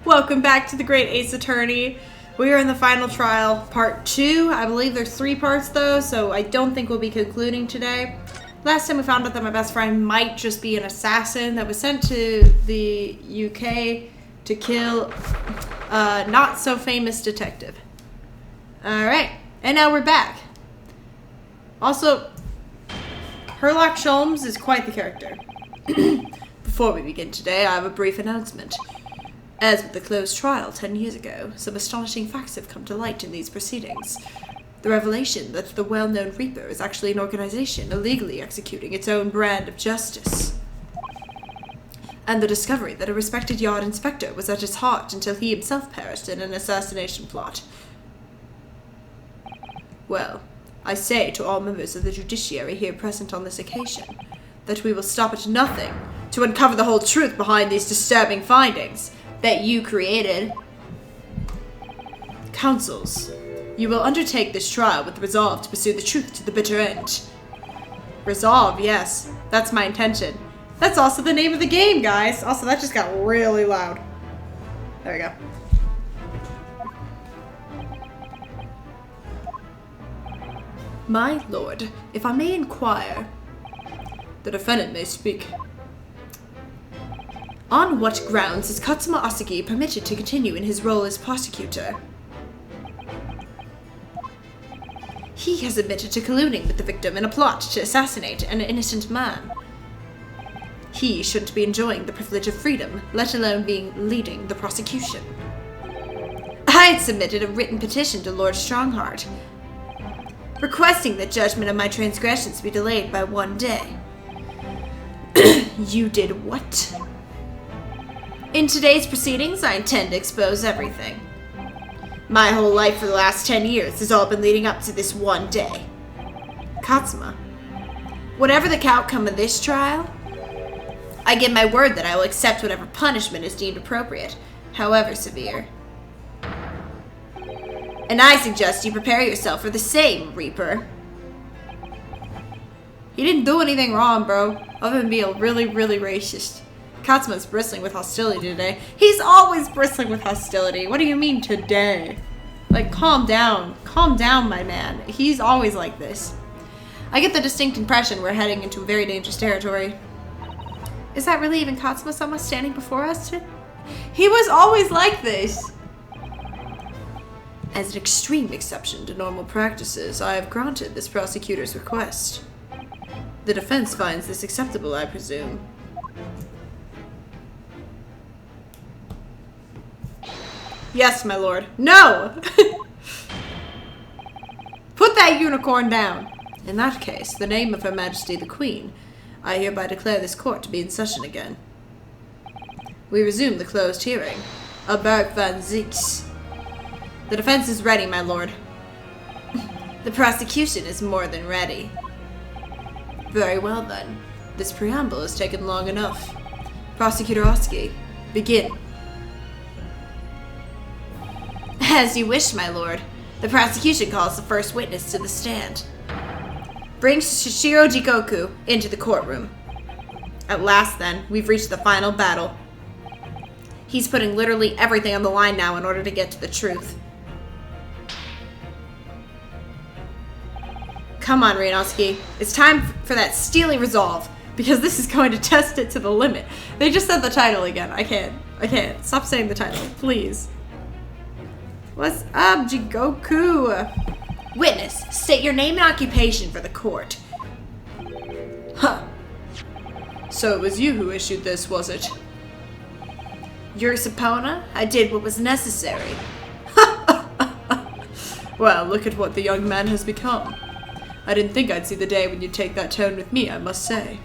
Welcome back to the Great Ace Attorney. We are in the final trial, part 2. I believe there's 3 parts though, so I don't think we'll be concluding today. Last time we found out that my best friend might just be an assassin that was sent to the UK to kill a not so famous detective. Alright, and now we're back. Also, Herlock Sholmes is quite the character. Before we begin today, I have a brief announcement. As with the closed trial 10 years ago, some astonishing facts have come to light in these proceedings. The revelation that the well-known Reaper is actually an organization illegally executing its own brand of justice. And the discovery that a respected yard inspector was at its heart until he himself perished in an assassination plot. Well, I say to all members of the judiciary here present on this occasion, that we will stop at nothing to uncover the whole truth behind these disturbing findings that you created. Counsels, you will undertake this trial with the resolve to pursue the truth to the bitter end. Resolve, yes, that's my intention. That's also the name of the game, guys. Also, that just got really loud. There we go. My lord, if I may inquire. The defendant may speak. On what grounds is Katsuma Asagi permitted to continue in his role as prosecutor? He has admitted to colluding with the victim in a plot to assassinate an innocent man. He shouldn't be enjoying the privilege of freedom, let alone leading the prosecution. I had submitted a written petition to Lord Strongheart, requesting that judgment of my transgressions be delayed by 1 day. You did what? In today's proceedings, I intend to expose everything. My whole life for the last 10 years has all been leading up to this 1 day. Katsuma, whatever the outcome of this trial, I give my word that I will accept whatever punishment is deemed appropriate, however severe. And I suggest you prepare yourself for the same, Reaper. He didn't do anything wrong, bro, other than being really, really racist. Katsuma's bristling with hostility today. He's always bristling with hostility. What do you mean today? Like, calm down. Calm down, my man. He's always like this. I get the distinct impression we're heading into very dangerous territory. Is that really even Katsuma-sama standing before us? He was always like this. As an extreme exception to normal practices, I have granted this prosecutor's request. The defense finds this acceptable, I presume. Yes, my lord. No! Put that unicorn down! In that case, the name of Her Majesty the Queen, I hereby declare this court to be in session again. We resume the closed hearing. Albert van Zieks. The defense is ready, my lord. The prosecution is more than ready. Very well, then. This preamble has taken long enough. Prosecutor Oski, begin. As you wish, my lord. The prosecution calls the first witness to the stand. Bring Shishiro Jikoku into the courtroom. At last, then, we've reached the final battle. He's putting literally everything on the line now in order to get to the truth. Come on, Ryunosuke. It's time for that steely resolve, because this is going to test it to the limit. They just said the title again. I can't. Stop saying the title, please. What's up, Jigoku? Witness, state your name and occupation for the court. Huh. So it was you who issued this, was it? Your subpoena? I did what was necessary. Well, look at what the young man has become. I didn't think I'd see the day when you'd take that tone with me, I must say.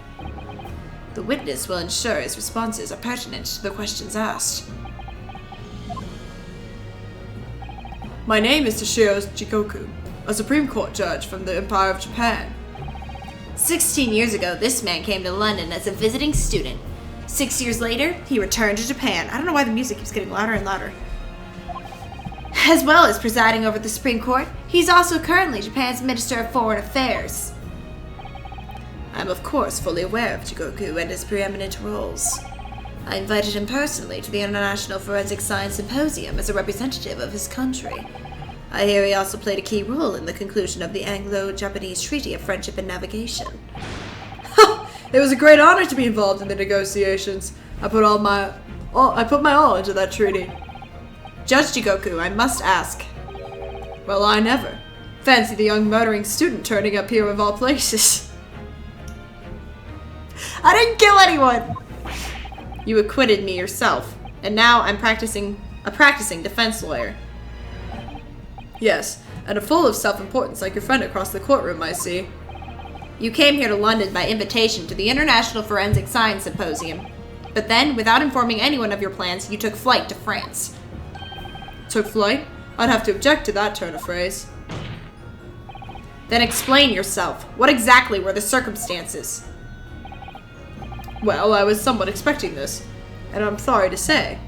The witness will ensure his responses are pertinent to the questions asked. My name is Toshiro Jikoku, a Supreme Court judge from the Empire of Japan. 16 years ago, this man came to London as a visiting student. 6 years later, he returned to Japan. I don't know why the music keeps getting louder and louder. As well as presiding over the Supreme Court, he's also currently Japan's Minister of Foreign Affairs. I'm of course fully aware of Jikoku and his preeminent roles. I invited him personally to the International Forensic Science Symposium as a representative of his country. I hear he also played a key role in the conclusion of the Anglo-Japanese Treaty of Friendship and Navigation. It was a great honor to be involved in the negotiations. I put my all into that treaty. Judge Jigoku, I must ask. Well, I never. Fancy the young murdering student turning up here of all places. I didn't kill anyone! You acquitted me yourself, and now I'm a practicing defense lawyer. Yes, and full of self-importance like your friend across the courtroom, I see. You came here to London by invitation to the International Forensic Science Symposium. But then, without informing anyone of your plans, you took flight to France. Took flight? I'd have to object to that turn of phrase. Then explain yourself. What exactly were the circumstances? Well, I was somewhat expecting this, and I'm sorry to say.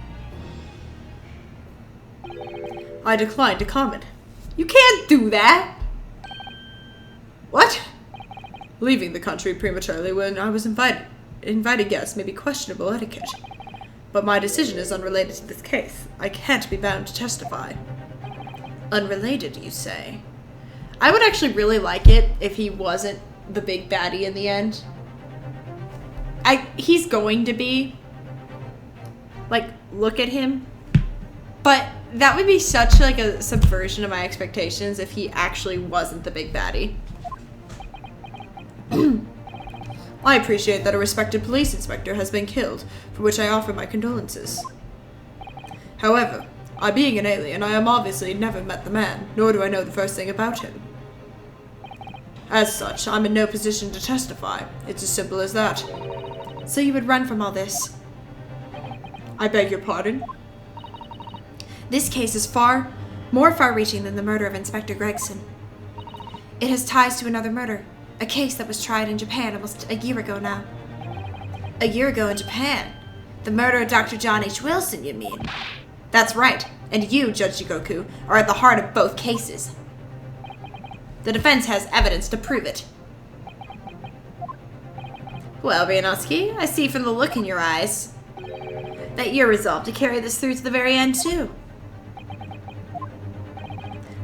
I decline to comment. You can't do that! What? Leaving the country prematurely when I was invited guests may be questionable etiquette. But my decision is unrelated to this case. I can't be bound to testify. Unrelated, you say? I would actually really like it if he wasn't the big baddie in the end. He's going to be. Like, look at him. But that would be such like a subversion of my expectations if he actually wasn't the big baddie. I appreciate that a respected police inspector has been killed, for which I offer my condolences. However, I being an alien, I am obviously never met the man, nor do I know the first thing about him. As such, I'm in no position to testify. It's as simple as that. So you would run from all this? I beg your pardon? This case is more far-reaching than the murder of Inspector Gregson. It has ties to another murder. A case that was tried in Japan almost a year ago now. A year ago in Japan? The murder of Dr. John H. Wilson, you mean? That's right, and you, Judge Jigoku, are at the heart of both cases. The defense has evidence to prove it. Well, Ryunosuke, I see from the look in your eyes that you're resolved to carry this through to the very end, too.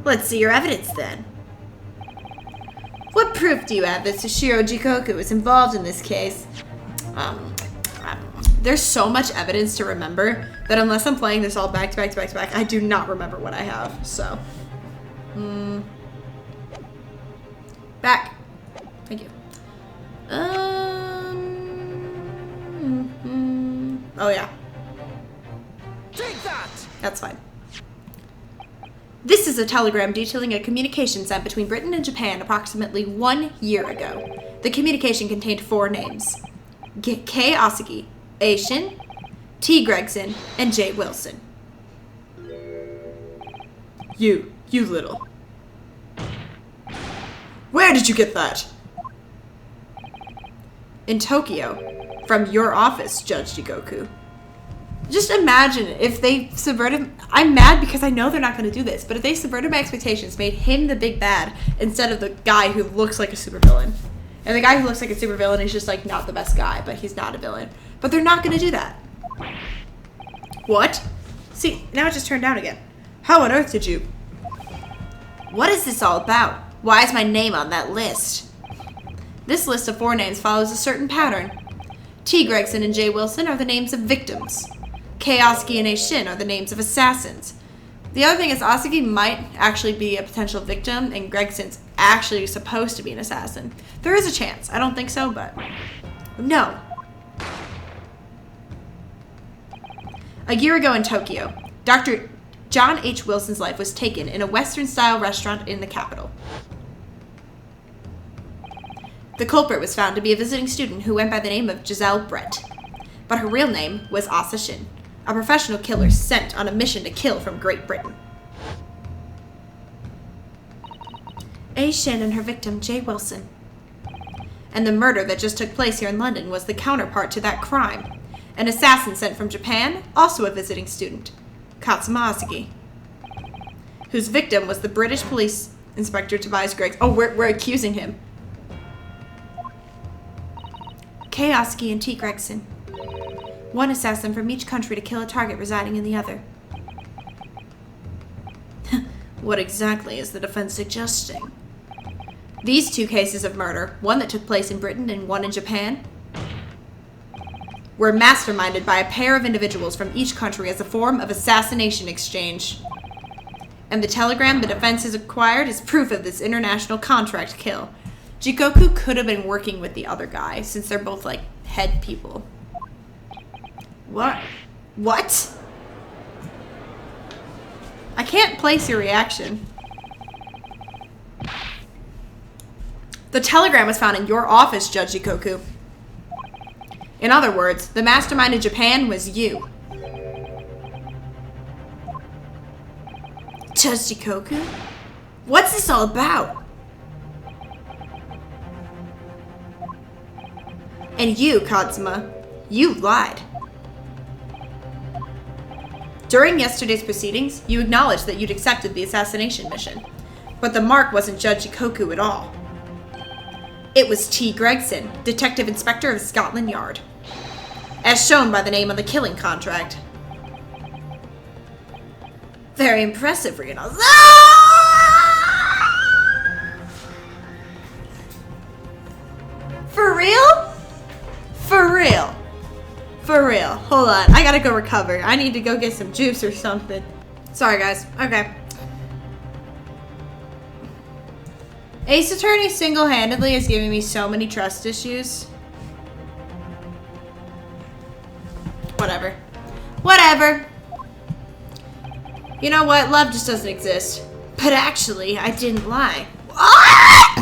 Let's see your evidence, then. What proof do you have that Toshiro Jigoku is involved in this case? There's so much evidence to remember that unless I'm playing this all back to back to back to back, I do not remember what I have, so. Back. Thank you. Oh yeah. Take that! That's fine. This is a telegram detailing a communication sent between Britain and Japan approximately 1 year ago. The communication contained 4 names. K. Asagi, A. Shin, T. Gregson, and J. Wilson. You little. Where did you get that? In Tokyo. From your office, Judge Jigoku. Just imagine if they subverted... I'm mad because I know they're not going to do this, but if they subverted my expectations, made him the big bad instead of the guy who looks like a supervillain. And the guy who looks like a supervillain is just like not the best guy, but he's not a villain. But they're not going to do that. What? See, now it just turned down again. How on earth did you... What is this all about? Why is my name on that list? This list of 4 names follows a certain pattern. T. Gregson and J. Wilson are the names of victims. K. Asagi and A. Shin are the names of assassins. The other thing is Asagi might actually be a potential victim, and Gregson's actually supposed to be an assassin. There is a chance. I don't think so, but no. A year ago in Tokyo, Dr. John H. Wilson's life was taken in a Western-style restaurant in the capital. The culprit was found to be a visiting student who went by the name of Giselle Brett, but her real name was Asa Shin, a professional killer sent on a mission to kill from Great Britain. A. Shin and her victim, J. Wilson. And the murder that just took place here in London was the counterpart to that crime. An assassin sent from Japan, also a visiting student, Katsuma Asagi, whose victim was the British police inspector Tobias Greggs. Oh, we're accusing him. K. Asagi and T. Gregson. One assassin from each country to kill a target residing in the other. What exactly is the defense suggesting? These two cases of murder, one that took place in Britain and one in Japan, were masterminded by a pair of individuals from each country as a form of assassination exchange. And the telegram the defense has acquired is proof of this international contract kill. Jikoku could have been working with the other guy, since they're both, like, head people. What? What? I can't place your reaction. The telegram was found in your office, Judge Jikoku. In other words, the mastermind in Japan was you. Judge Jikoku? What's this all about? And you, Katsuma, you lied. During yesterday's proceedings, you acknowledged that you'd accepted the assassination mission. But the mark wasn't Judge Jikoku at all. It was T. Gregson, Detective Inspector of Scotland Yard. As shown by the name on the killing contract. Very impressive, Ryunosuke. For real? For real. For real. Hold on. I gotta go recover. I need to go get some juice or something. Sorry, guys. Okay. Ace Attorney single-handedly is giving me so many trust issues. Whatever. Whatever. You know what? Love just doesn't exist. But actually, I didn't lie. Ah!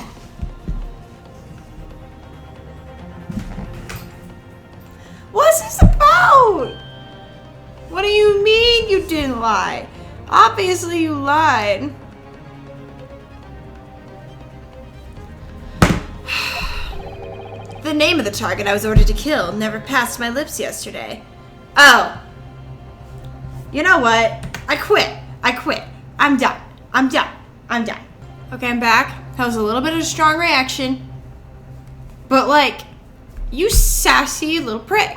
What's this about? What do you mean you didn't lie? Obviously you lied. The name of the target I was ordered to kill never passed my lips yesterday. Oh. You know what? I quit. I quit. I'm done. I'm done. I'm done. Okay, I'm back. That was a little bit of a strong reaction. But, like, you sassy little prick.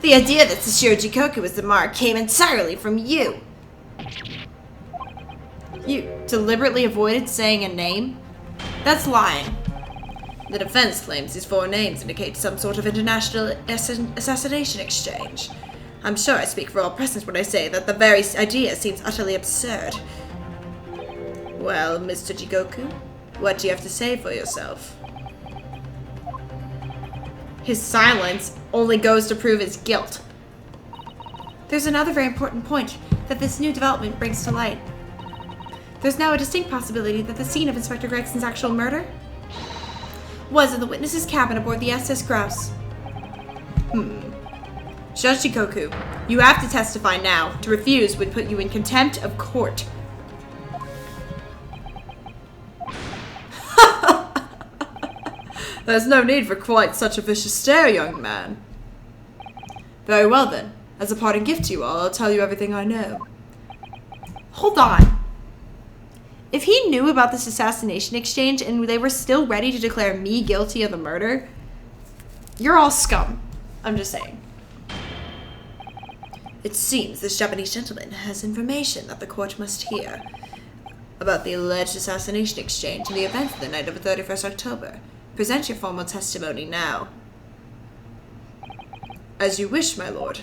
The idea that Sashiro Jikoku was the mark came entirely from you. You deliberately avoided saying a name? That's lying. The defense claims these four names indicate some sort of international assassination exchange. I'm sure I speak for all present when I say that the very idea seems utterly absurd. Well, Mr. Jikoku, what do you have to say for yourself? His silence only goes to prove his guilt. There's another very important point that this new development brings to light. There's now a distinct possibility that the scene of Inspector Gregson's actual murder was in the witness's cabin aboard the SS Grouse. Judge Jikoku, you have to testify now. To refuse would put you in contempt of court. There's no need for quite such a vicious stare, young man. Very well then. As a parting gift to you all, I'll tell you everything I know. Hold on. If he knew about this assassination exchange and they were still ready to declare me guilty of the murder, you're all scum. I'm just saying. It seems this Japanese gentleman has information that the court must hear about the alleged assassination exchange and the events of the night of the 31st October. Present your formal testimony now. As you wish, my lord.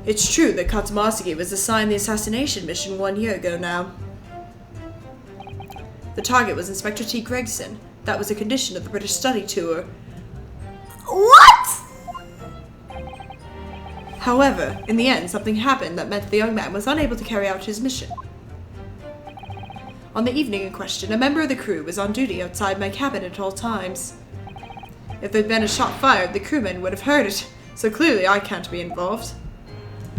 It's true that Katsumasaki was assigned the assassination mission 1 year ago now. The target was Inspector T. Gregson. That was a condition of the British study tour. What? However, in the end, something happened that meant the young man was unable to carry out his mission. On the evening in question, a member of the crew was on duty outside my cabin at all times. If there'd been a shot fired, the crewman would have heard it, so clearly I can't be involved.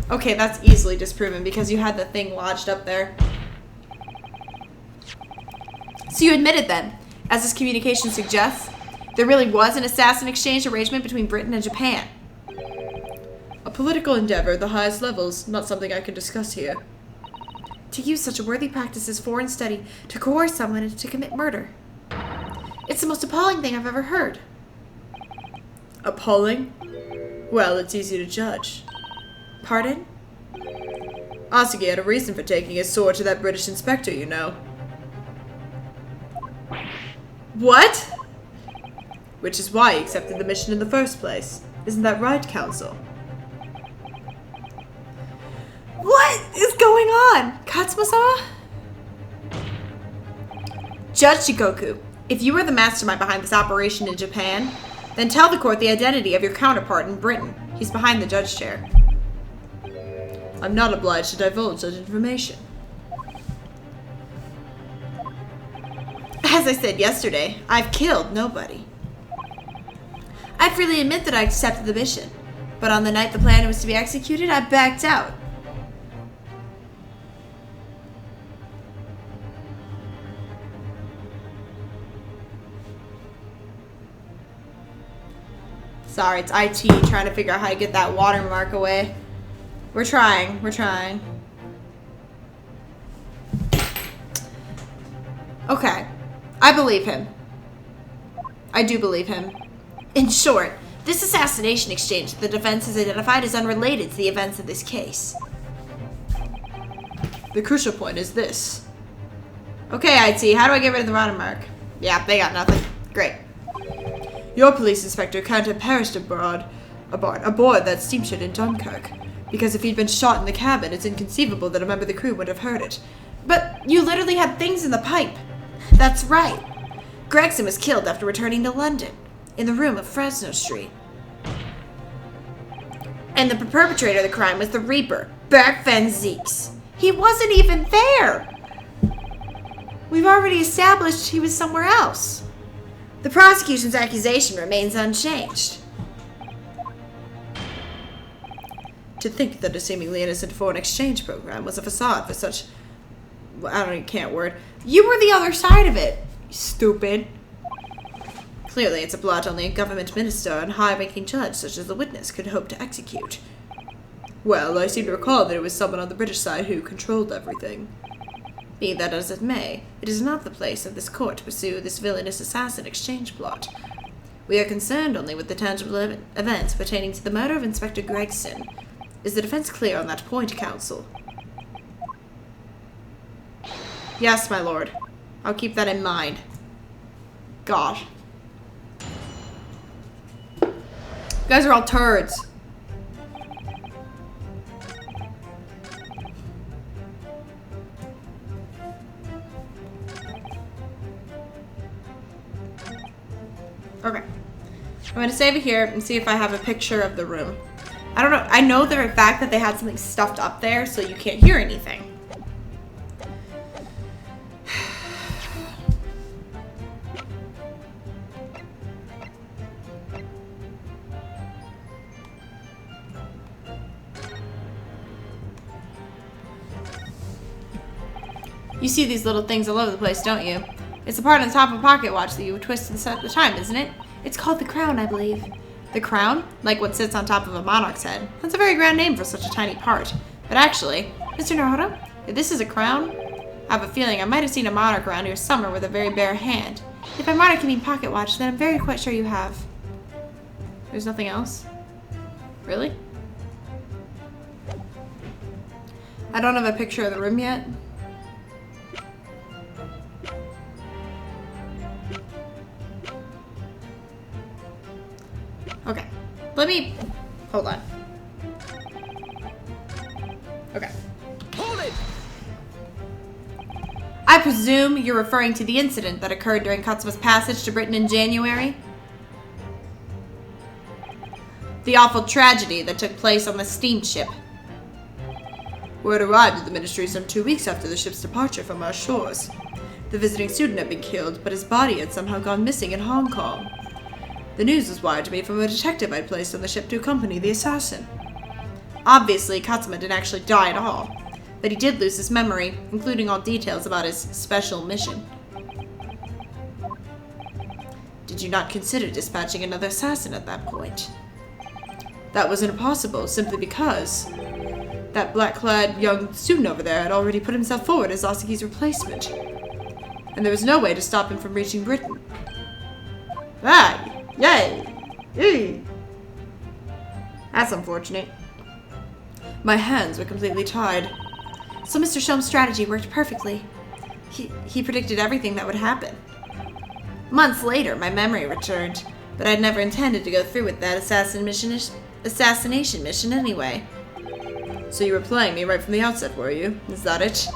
Okay, that's easily disproven because you had the thing lodged up there. So you admitted then, as this communication suggests, there really was an assassin exchange arrangement between Britain and Japan. A political endeavor at the highest levels, not something I can discuss here. To use such a worthy practice as foreign study to coerce someone to commit murder. It's the most appalling thing I've ever heard. Appalling? Well, it's easy to judge. Pardon? Asuki had a reason for taking his sword to that British inspector, you know. What? Which is why he accepted the mission in the first place. Isn't that right, Counsel? What is going on? Katsuma-sama? Judge Shikoku, if you are the mastermind behind this operation in Japan, then tell the court the identity of your counterpart in Britain. He's behind the judge chair. I'm not obliged to divulge such information. As I said yesterday, I've killed nobody. I freely admit that I accepted the mission, but on the night the plan was to be executed, I backed out. Sorry, it's IT trying to figure out how to get that watermark away. We're trying. Okay. I believe him. I do believe him. In short, this assassination exchange the defense has identified is unrelated to the events of this case. The crucial point is this. Okay, IT, how do I get rid of the watermark? Yeah, they got nothing. Great. Your police inspector can't have perished aboard that steamship in Dunkirk. Because if he'd been shot in the cabin, it's inconceivable that a member of the crew would have heard it. But you literally had things in the pipe. That's right. Gregson was killed after returning to London, in the room of Fresno Street. And the perpetrator of the crime was the Reaper, Bert Van Zeeks. He wasn't even there! We've already established he was somewhere else. The prosecution's accusation remains unchanged. To think that a seemingly innocent foreign exchange program was a facade for such... can't word. You were the other side of it, stupid. Clearly it's a plot only a government minister and high-ranking judge such as the witness could hope to execute. Well, I seem to recall that it was someone on the British side who controlled everything. Be that as it may, it is not the place of this court to pursue this villainous assassin exchange plot. We are concerned only with the tangible events pertaining to the murder of Inspector Gregson. Is the defense clear on that point, Counsel? Yes, my lord. I'll keep that in mind. God. You guys are all turds. Okay. I'm going to save it here and see if I have a picture of the room. I don't know. I know for a fact that they had something stuffed up there so you can't hear anything. You see these little things all over the place, don't you? It's the part on the top of a pocket watch that you would twist to set the time, isn't it? It's called the crown, I believe. The crown? Like what sits on top of a monarch's head. That's a very grand name for such a tiny part. But actually, Mr. Naruhodo, if this is a crown, I have a feeling I might have seen a monarch around here somewhere with a very bare hand. If by monarch you mean pocket watch, then I'm very quite sure you have. There's nothing else? Really? I don't have a picture of the room yet. Okay, let me, hold on. Okay. Hold it! I presume you're referring to the incident that occurred during Katsuma's passage to Britain in January? The awful tragedy that took place on the steamship. Word arrived at the ministry some 2 weeks after the ship's departure from our shores. The visiting student had been killed, but his body had somehow gone missing in Hong Kong. The news was wired to me from a detective I'd placed on the ship to accompany the assassin. Obviously, Katsuma didn't actually die at all, but he did lose his memory, including all details about his special mission. Did you not consider dispatching another assassin at that point? That was impossible, simply because That black-clad young student over there had already put himself forward as Asuki's replacement. And there was no way to stop him from reaching Britain. Ah! Yay! Eee! That's unfortunate. My hands were completely tied. So Mr. Sholm's strategy worked perfectly. He predicted everything that would happen. Months later, my memory returned, but I'd never intended to go through with that assassination mission anyway. So you were playing me right from the outset, were you? Is that it?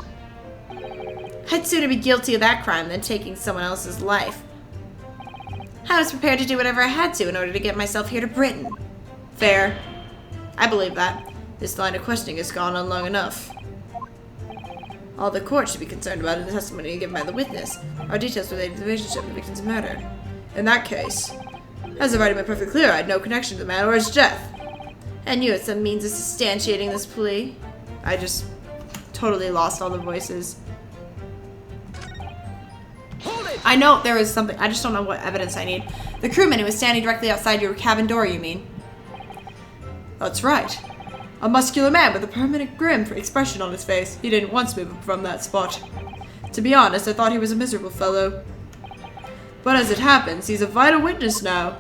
I'd sooner be guilty of that crime than taking someone else's life. I was prepared to do whatever I had to in order to get myself here to Britain. Fair. I believe that. This line of questioning has gone on long enough. All the court should be concerned about in the testimony given by the witness are details relating to the relationship of the victim's murder. In that case, as I've already made perfectly clear, I had no connection to the man or his death. And you had some means of substantiating this plea. I just totally lost all the voices. Hold it! I know there was something. I just don't know what evidence I need. The crewman who was standing directly outside your cabin door, you mean? That's right. A muscular man with a permanent grim expression on his face. He didn't once move from that spot. To be honest, I thought he was a miserable fellow. But as it happens, he's a vital witness now.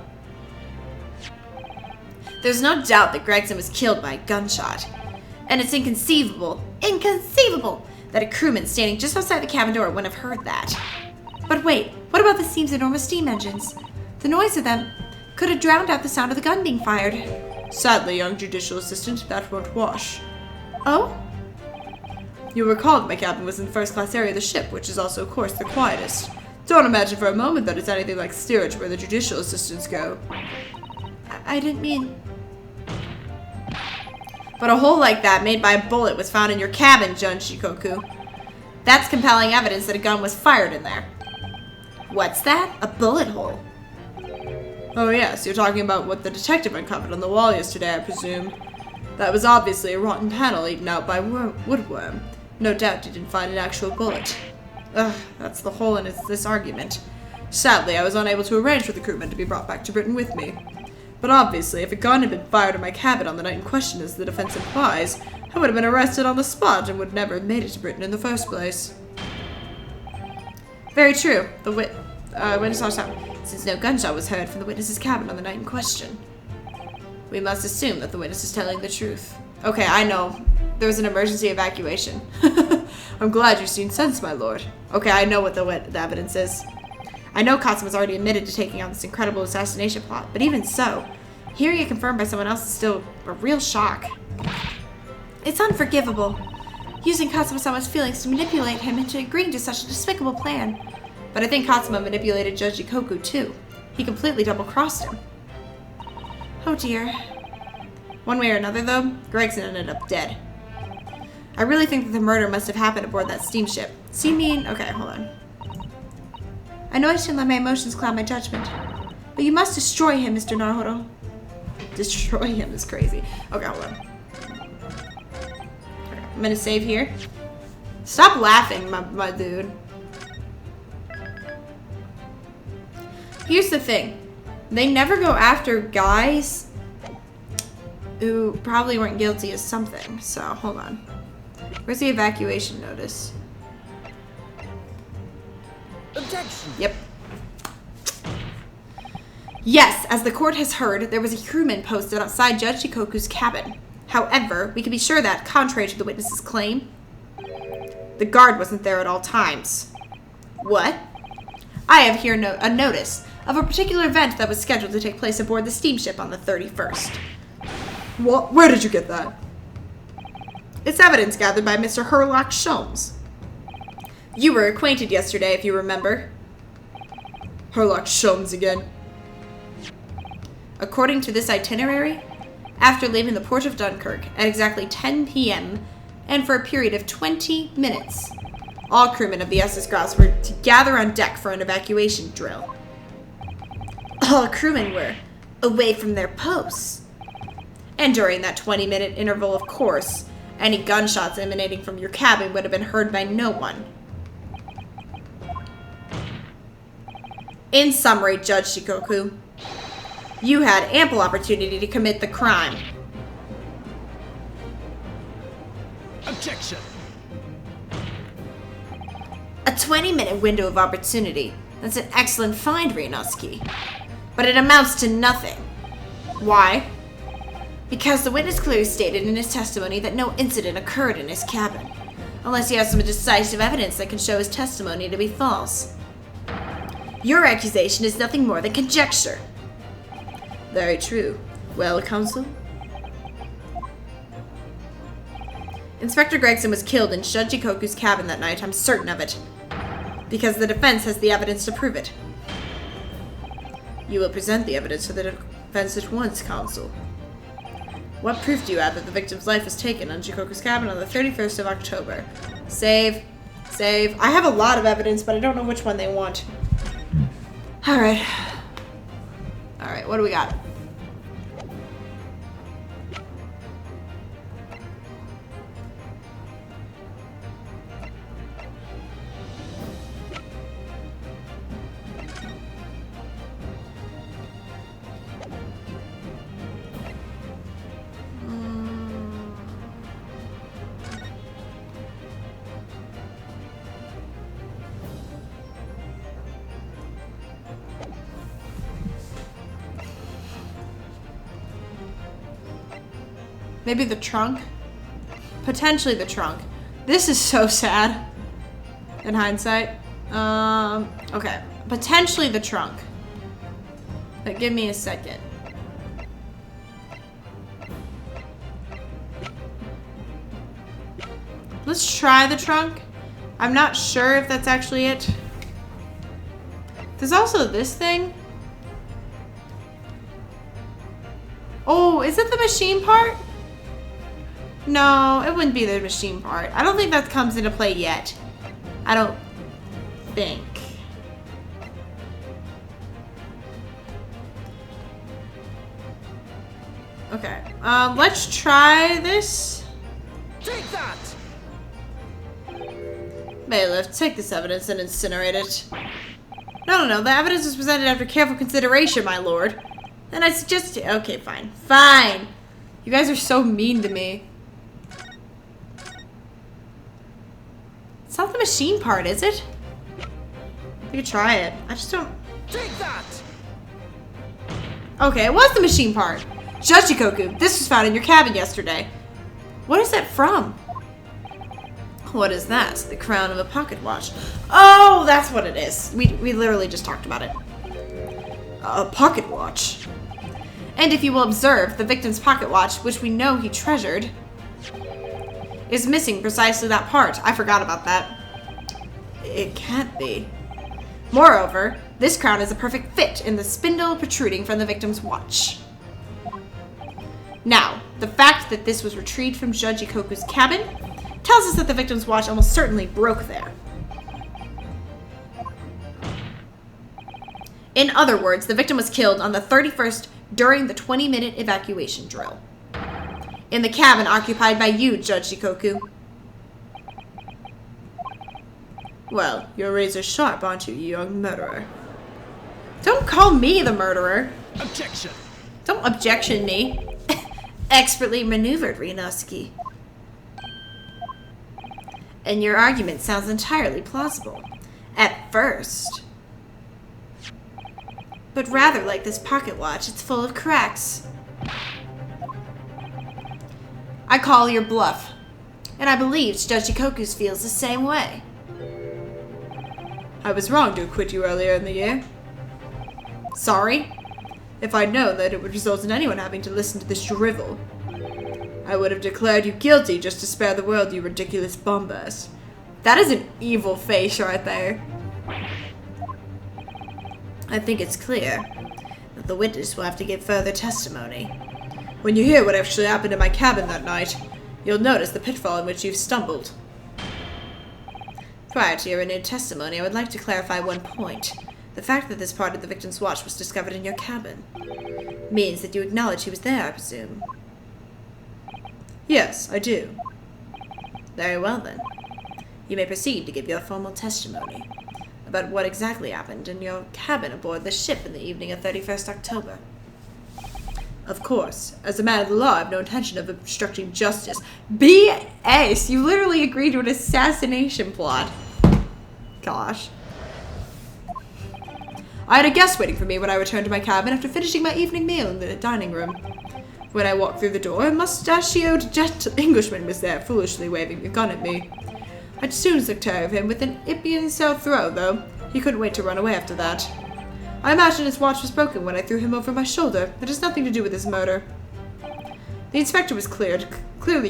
There's no doubt that Gregson was killed by a gunshot. And it's inconceivable, that a crewman standing just outside the cabin door wouldn't have heard that. But wait, what about the steam's enormous steam engines? The noise of them could have drowned out the sound of the gun being fired. Sadly, young judicial assistant, that won't wash. Oh? You'll recall that my cabin was in the first-class area of the ship, which is also, of course, the quietest. Don't imagine for a moment that it's anything like steerage where the judicial assistants go. I didn't mean... But a hole like that, made by a bullet, was found in your cabin, Jun Shikoku. That's compelling evidence that a gun was fired in there. What's that? A bullet hole? Oh yes, you're talking about what the detective uncovered on the wall yesterday, I presume. That was obviously a rotten panel eaten out by woodworm. No doubt you didn't find an actual bullet. Ugh, that's the hole in this argument. Sadly, I was unable to arrange for the crewman to be brought back to Britain with me. But obviously, if a gun had been fired in my cabin on the night in question, as the defense implies, I would have been arrested on the spot and would never have made it to Britain in the first place. Very true. The witness also, since no gunshot was heard from the witness's cabin on the night in question. We must assume that the witness is telling the truth. Okay, I know. There was an emergency evacuation. I'm glad you've seen sense, my lord. Okay, I know what the evidence is. I know Katsuma's already admitted to taking out this incredible assassination plot, but even so, hearing it confirmed by someone else is still a real shock. It's unforgivable. Using Katsuma-sama's feelings to manipulate him into agreeing to such a despicable plan. But I think Katsuma manipulated Judge Ikoku too. He completely double-crossed him. Oh dear. One way or another, though, Gregson ended up dead. I really think that the murder must have happened aboard that steamship. So you mean... Okay, hold on. I know I shouldn't let my emotions cloud my judgment, but you must destroy him, Mr. Naruhodo. Destroy him is crazy. Okay, hold on. Okay, I'm gonna save here. Stop laughing, my dude. Here's the thing. They never go after guys who probably weren't guilty of something. So, hold on. Where's the evacuation notice? Objection. Yep. Yes, as the court has heard, there was a crewman posted outside Judge Shikoku's cabin. However, we can be sure that, contrary to the witness's claim, the guard wasn't there at all times. What? I have here a notice of a particular event that was scheduled to take place aboard the steamship on the 31st. What? Where did you get that? It's evidence gathered by Mr. Herlock Sholmes. You were acquainted yesterday, if you remember. Herlock Sholmes again. According to this itinerary, after leaving the port of Dunkirk at exactly 10 p.m. and for a period of 20 minutes, all crewmen of the SS Grouse were to gather on deck for an evacuation drill. All crewmen were away from their posts. And during that 20-minute interval, of course, any gunshots emanating from your cabin would have been heard by no one. In summary, Judge Shikoku, you had ample opportunity to commit the crime. 20-minute window of opportunity. That's an excellent find, Ryunosuke. But it amounts to nothing. Why? Because the witness clearly stated in his testimony that no incident occurred in his cabin, unless he has some decisive evidence that can show his testimony to be false. Your accusation is nothing more than conjecture. Very true. Well, counsel? Inspector Gregson was killed in Shujikoku's cabin that night, I'm certain of it. Because the defense has the evidence to prove it. You will present the evidence for the defense at once, counsel. What proof do you have that the victim's life was taken on Shujikoku's cabin on the 31st of October? Save. Save. I have a lot of evidence, but I don't know which one they want. Alright. Alright, what do we got? Maybe the trunk? Potentially the trunk. This is so sad. In hindsight. Okay. Potentially the trunk. But give me a second. Let's try the trunk. I'm not sure if that's actually it. There's also this thing. Oh, is it the machine part? No, it wouldn't be the machine part. I don't think that comes into play yet. I don't think. Okay. Let's try this. Take that! Bailiff, take this evidence and incinerate it. No. The evidence was presented after careful consideration, my lord. Then I suggest... Okay, fine. Fine. You guys are so mean to me. It's not the machine part, is it? We could try it. I just don't... Take that! Okay, it was the machine part. Shujikoku, this was found in your cabin yesterday. What is that from? What is that? The crown of a pocket watch. Oh, that's what it is. We literally just talked about it. A pocket watch. And if you will observe, the victim's pocket watch, which we know he treasured, is missing precisely that part. I forgot about that. It can't be. Moreover, this crown is a perfect fit in the spindle protruding from the victim's watch. Now, the fact that this was retrieved from Shujikoku's cabin tells us that the victim's watch almost certainly broke there. In other words, the victim was killed on the 31st during the 20-minute evacuation drill. In the cabin occupied by you, Shujikoku. Well, you're razor sharp, aren't you young murderer? Don't call me the murderer. Objection! Don't objection me. Expertly maneuvered, Ryunosuke. And your argument sounds entirely plausible. At first. But rather like this pocket watch, it's full of cracks. I call your bluff. And I believe Shujikoku feels the same way. I was wrong to acquit you earlier in the year. Sorry? If I'd known that it would result in anyone having to listen to this drivel, I would have declared you guilty just to spare the world, you ridiculous bombast. That is an evil face right there. I think it's clear that the witness will have to give further testimony. When you hear what actually happened in my cabin that night, you'll notice the pitfall in which you've stumbled. Prior to your renewed testimony, I would like to clarify one point. The fact that this part of the victim's watch was discovered in your cabin means that you acknowledge he was there, I presume. Yes, I do. Very well, then. You may proceed to give your formal testimony about what exactly happened in your cabin aboard the ship in the evening of 31st October. Of course. As a man of the law, I have no intention of obstructing justice. BS! You literally agreed to an assassination plot. Gosh. I had a guest waiting for me when I returned to my cabin after finishing my evening meal in the dining room. When I walked through the door, a mustachioed Englishman was there, foolishly waving a gun at me. I'd soon took care of him with an Ippian-style throw, though. He couldn't wait to run away after that. I imagine his watch was broken when I threw him over my shoulder. It has nothing to do with his murder. The inspector was clearly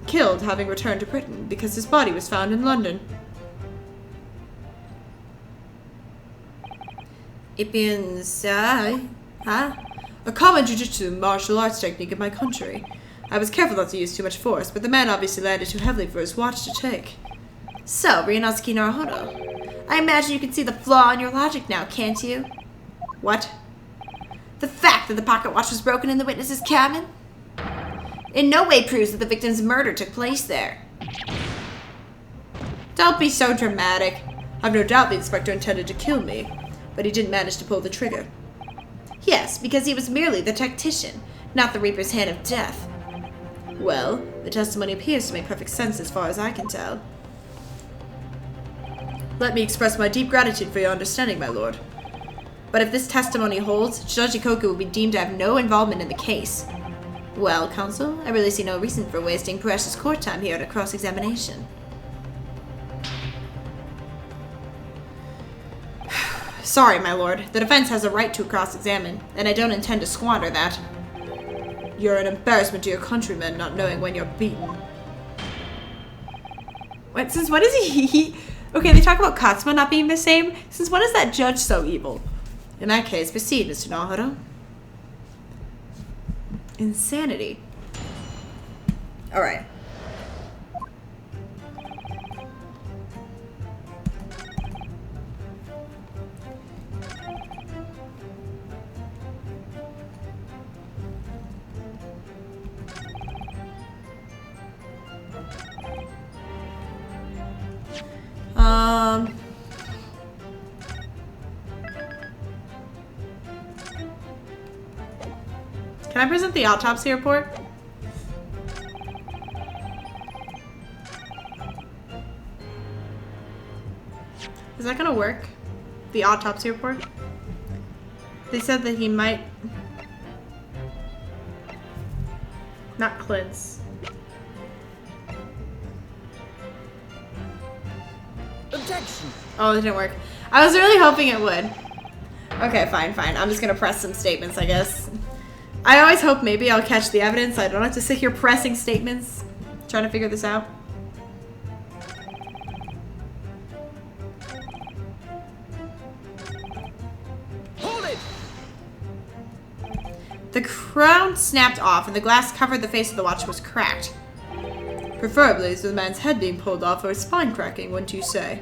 killed having returned to Britain because his body was found in London. Ippian-style? Huh? A common jujutsu martial arts technique in my country. I was careful not to use too much force, but the man obviously landed too heavily for his watch to take. So, Ryunosuke Naruhodo, I imagine you can see the flaw in your logic now, can't you? What? The fact that the pocket watch was broken in the witness's cabin? In no way proves that the victim's murder took place there. Don't be so dramatic. I've no doubt the inspector intended to kill me, but he didn't manage to pull the trigger. Yes, because he was merely the tactician, not the Reaper's hand of death. Well, the testimony appears to make perfect sense as far as I can tell. Let me express my deep gratitude for your understanding, my lord. But if this testimony holds, Judge Ikoku will be deemed to have no involvement in the case. Well, counsel, I really see no reason for wasting precious court time here at a cross-examination. Sorry, my lord. The defense has a right to cross-examine, and I don't intend to squander that. You're an embarrassment to your countrymen, not knowing when you're beaten. Wait, since when is he? Okay, they talk about Katsuma not being the same. Since when is that judge so evil? In that case, proceed, Mr. Naruhodo. Insanity. Alright. Can I present the autopsy report? Is that gonna work? The autopsy report? They said that he might not cleanse. Objection! Oh, it didn't work. I was really hoping it would. Okay, fine. I'm just gonna press some statements, I guess. I always hope maybe I'll catch the evidence. I don't have to sit here pressing statements, trying to figure this out. Hold it! The crown snapped off and the glass covered the face of the watch was cracked. Preferably so the man's head being pulled off or his spine cracking, wouldn't you say?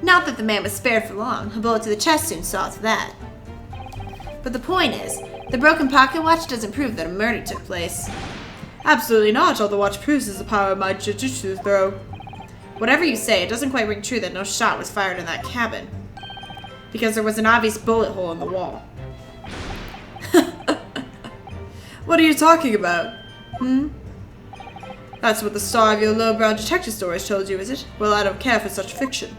Not that the man was spared for long. A bullet to the chest soon saw to that. But the point is, the broken pocket watch doesn't prove that a murder took place. Absolutely not. All the watch proves is the power of my jujutsu throw. Whatever you say, it doesn't quite ring true that no shot was fired in that cabin. Because there was an obvious bullet hole in the wall. What are you talking about? That's what the star of your lowbrow detective stories told you, is it? Well, I don't care for such fiction.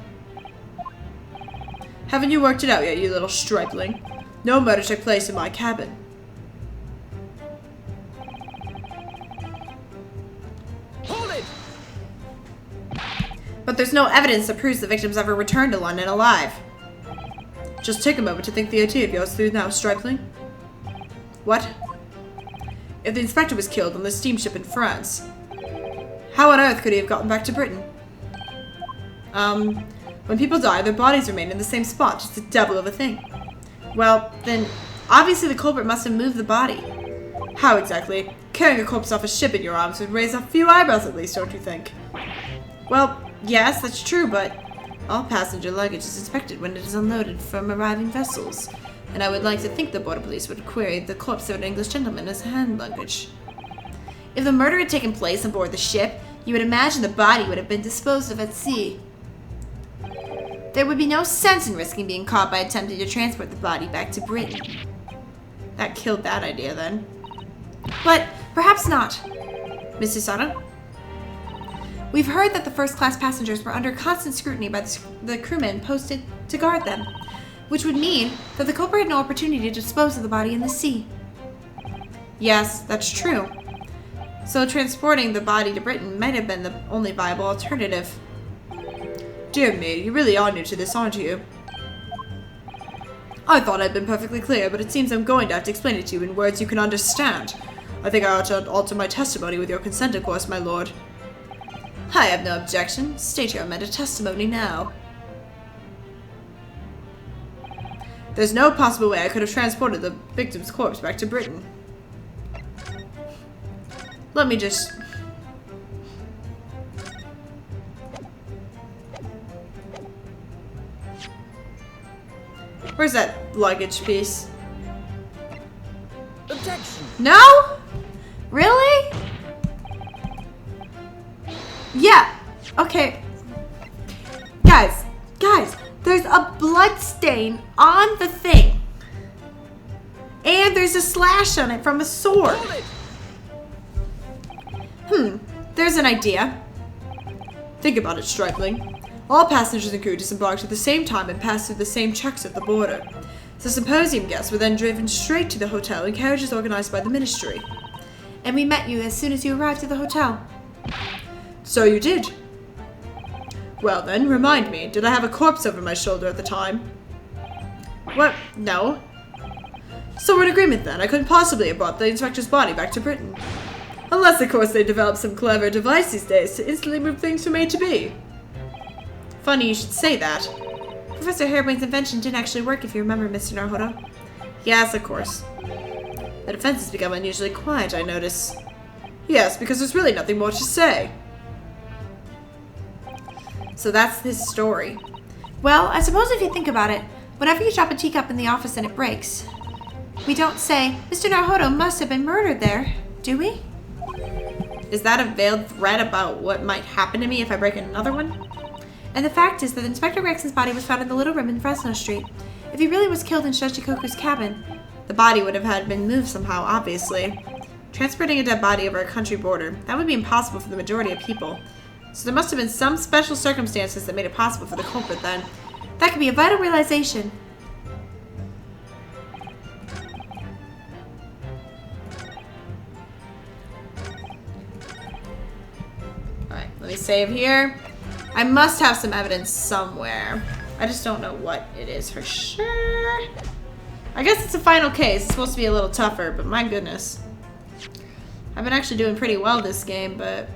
Haven't you worked it out yet, you little stripling? No murder took place in my cabin. Hold it! But there's no evidence that proves the victims ever returned to London alive. Just take a moment to think the idea of yours through now, stripling. What? If the inspector was killed on the steamship in France, how on earth could he have gotten back to Britain? When people die, their bodies remain in the same spot, just a devil of a thing. Well, then, obviously the culprit must have moved the body. How exactly? Carrying a corpse off a ship in your arms would raise a few eyebrows at least, don't you think? Well, yes, that's true, but all passenger luggage is inspected when it is unloaded from arriving vessels, and I would like to think the border police would query the corpse of an English gentleman as hand luggage. If the murder had taken place on board the ship, you would imagine the body would have been disposed of at sea. There would be no sense in risking being caught by attempting to transport the body back to Britain. That killed that idea, then. But perhaps not. Mr. Sato? We've heard that the first-class passengers were under constant scrutiny by the crewmen posted to guard them, which would mean that the culprit had no opportunity to dispose of the body in the sea. Yes, that's true. So transporting the body to Britain might have been the only viable alternative. Dear me, you really are new to this, aren't you? I thought I'd been perfectly clear, but it seems I'm going to have to explain it to you in words you can understand. I think I ought to alter my testimony with your consent, of course, my lord. I have no objection. State your amended testimony now. There's no possible way I could have transported the victim's corpse back to Britain. Let me just... Where's that luggage piece? Objection! No? Really? Yeah. Okay. Guys, there's a blood stain on the thing. And there's a slash on it from a sword. There's an idea. Think about it, Stripling. All passengers and crew disembarked at the same time and passed through the same checks at the border. The symposium guests were then driven straight to the hotel in carriages organized by the ministry. And we met you as soon as you arrived at the hotel. So you did. Well then, remind me, did I have a corpse over my shoulder at the time? What? No. So we're in agreement then. I couldn't possibly have brought the inspector's body back to Britain. Unless, of course, they develop some clever device these days to instantly move things from A to B. Funny you should say that. Professor Harebrain's invention didn't actually work, if you remember, Mr. Naruhodo. Yes, of course. The defense has become unusually quiet, I notice. Yes, because there's really nothing more to say. So that's his story. Well, I suppose if you think about it, whenever you drop a teacup in the office and it breaks, we don't say, Mr. Naruhodo must have been murdered there, do we? Is that a veiled threat about what might happen to me if I break another one? And the fact is that Inspector Gregson's body was found in the little room in Fresno Street. If he really was killed in Shoshikoku's cabin, the body would have had been moved somehow, obviously. Transporting a dead body over a country border, that would be impossible for the majority of people. So there must have been some special circumstances that made it possible for the culprit then. That could be a vital realization. Alright, let me save here. I must have some evidence somewhere. I just don't know what it is for sure. I guess it's a final case. It's supposed to be a little tougher, but my goodness. I've been actually doing pretty well this game, but...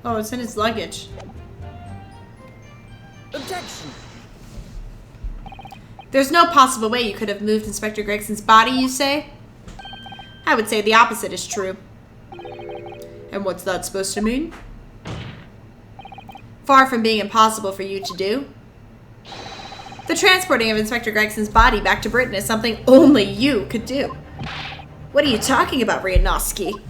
Oh, it's in his luggage. Objection! There's no possible way you could have moved Inspector Gregson's body, you say? I would say the opposite is true. And what's that supposed to mean? Far from being impossible for you to do. The transporting of Inspector Gregson's body back to Britain is something only you could do. What are you talking about, Ryunosuke?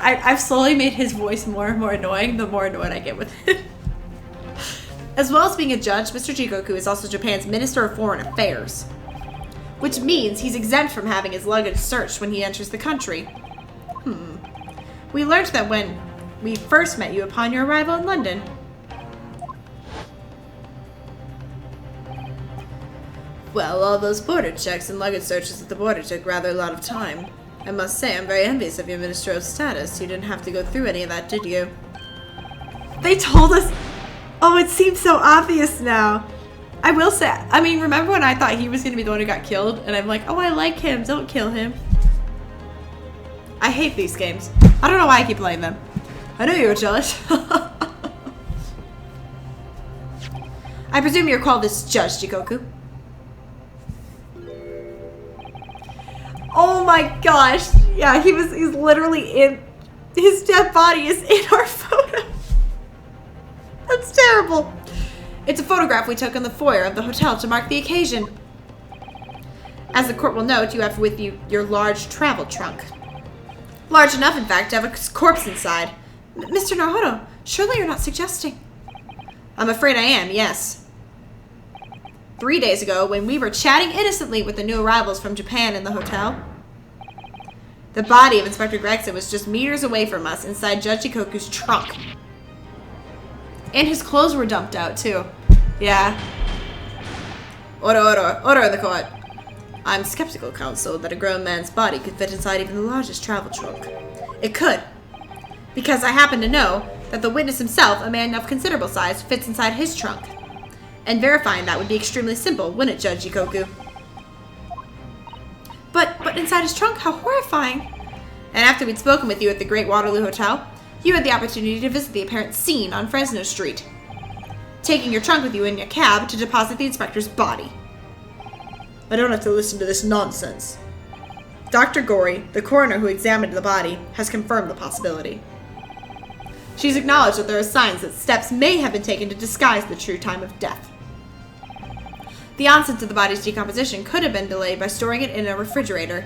I've slowly made his voice more and more annoying the more annoyed I get with it. As well as being a judge, Mr. Jigoku is also Japan's Minister of Foreign Affairs. Which means he's exempt from having his luggage searched when he enters the country. We learned that when we first met you upon your arrival in London. Well, all those border checks and luggage searches at the border took rather a lot of time. I must say, I'm very envious of your ministerial status. You didn't have to go through any of that, did you? They told us... Oh, it seems so obvious now. I will say, I mean, remember when I thought he was going to be the one who got killed? And I'm like, oh, I like him. Don't kill him. I hate these games. I don't know why I keep playing them. I know you were jealous. I presume you're called this Judge Jigoku. Oh my gosh. Yeah, he's literally in... His dead body is in our photo. That's terrible. It's a photograph we took in the foyer of the hotel to mark the occasion. As the court will note, you have with you your large travel trunk. Large enough, in fact, to have a corpse inside. Mr. Naruhodo, surely you're not suggesting... I'm afraid I am, yes. 3 days ago, when we were chatting innocently with the new arrivals from Japan in the hotel, the body of Inspector Gregson was just meters away from us inside Judge Shikoku's trunk. And his clothes were dumped out, too. Yeah. Order in the court. I'm skeptical, counsel, that a grown man's body could fit inside even the largest travel trunk. It could. Because I happen to know that the witness himself, a man of considerable size, fits inside his trunk. And verifying that would be extremely simple, wouldn't it, Judge Shikoku? But inside his trunk? How horrifying! And after we'd spoken with you at the Great Waterloo Hotel, you had the opportunity to visit the apparent scene on Fresno Street, taking your trunk with you in a cab to deposit the inspector's body. I don't have to listen to this nonsense. Dr. Gorey, the coroner who examined the body, has confirmed the possibility. She's acknowledged that there are signs that steps may have been taken to disguise the true time of death. The onset of the body's decomposition could have been delayed by storing it in a refrigerator.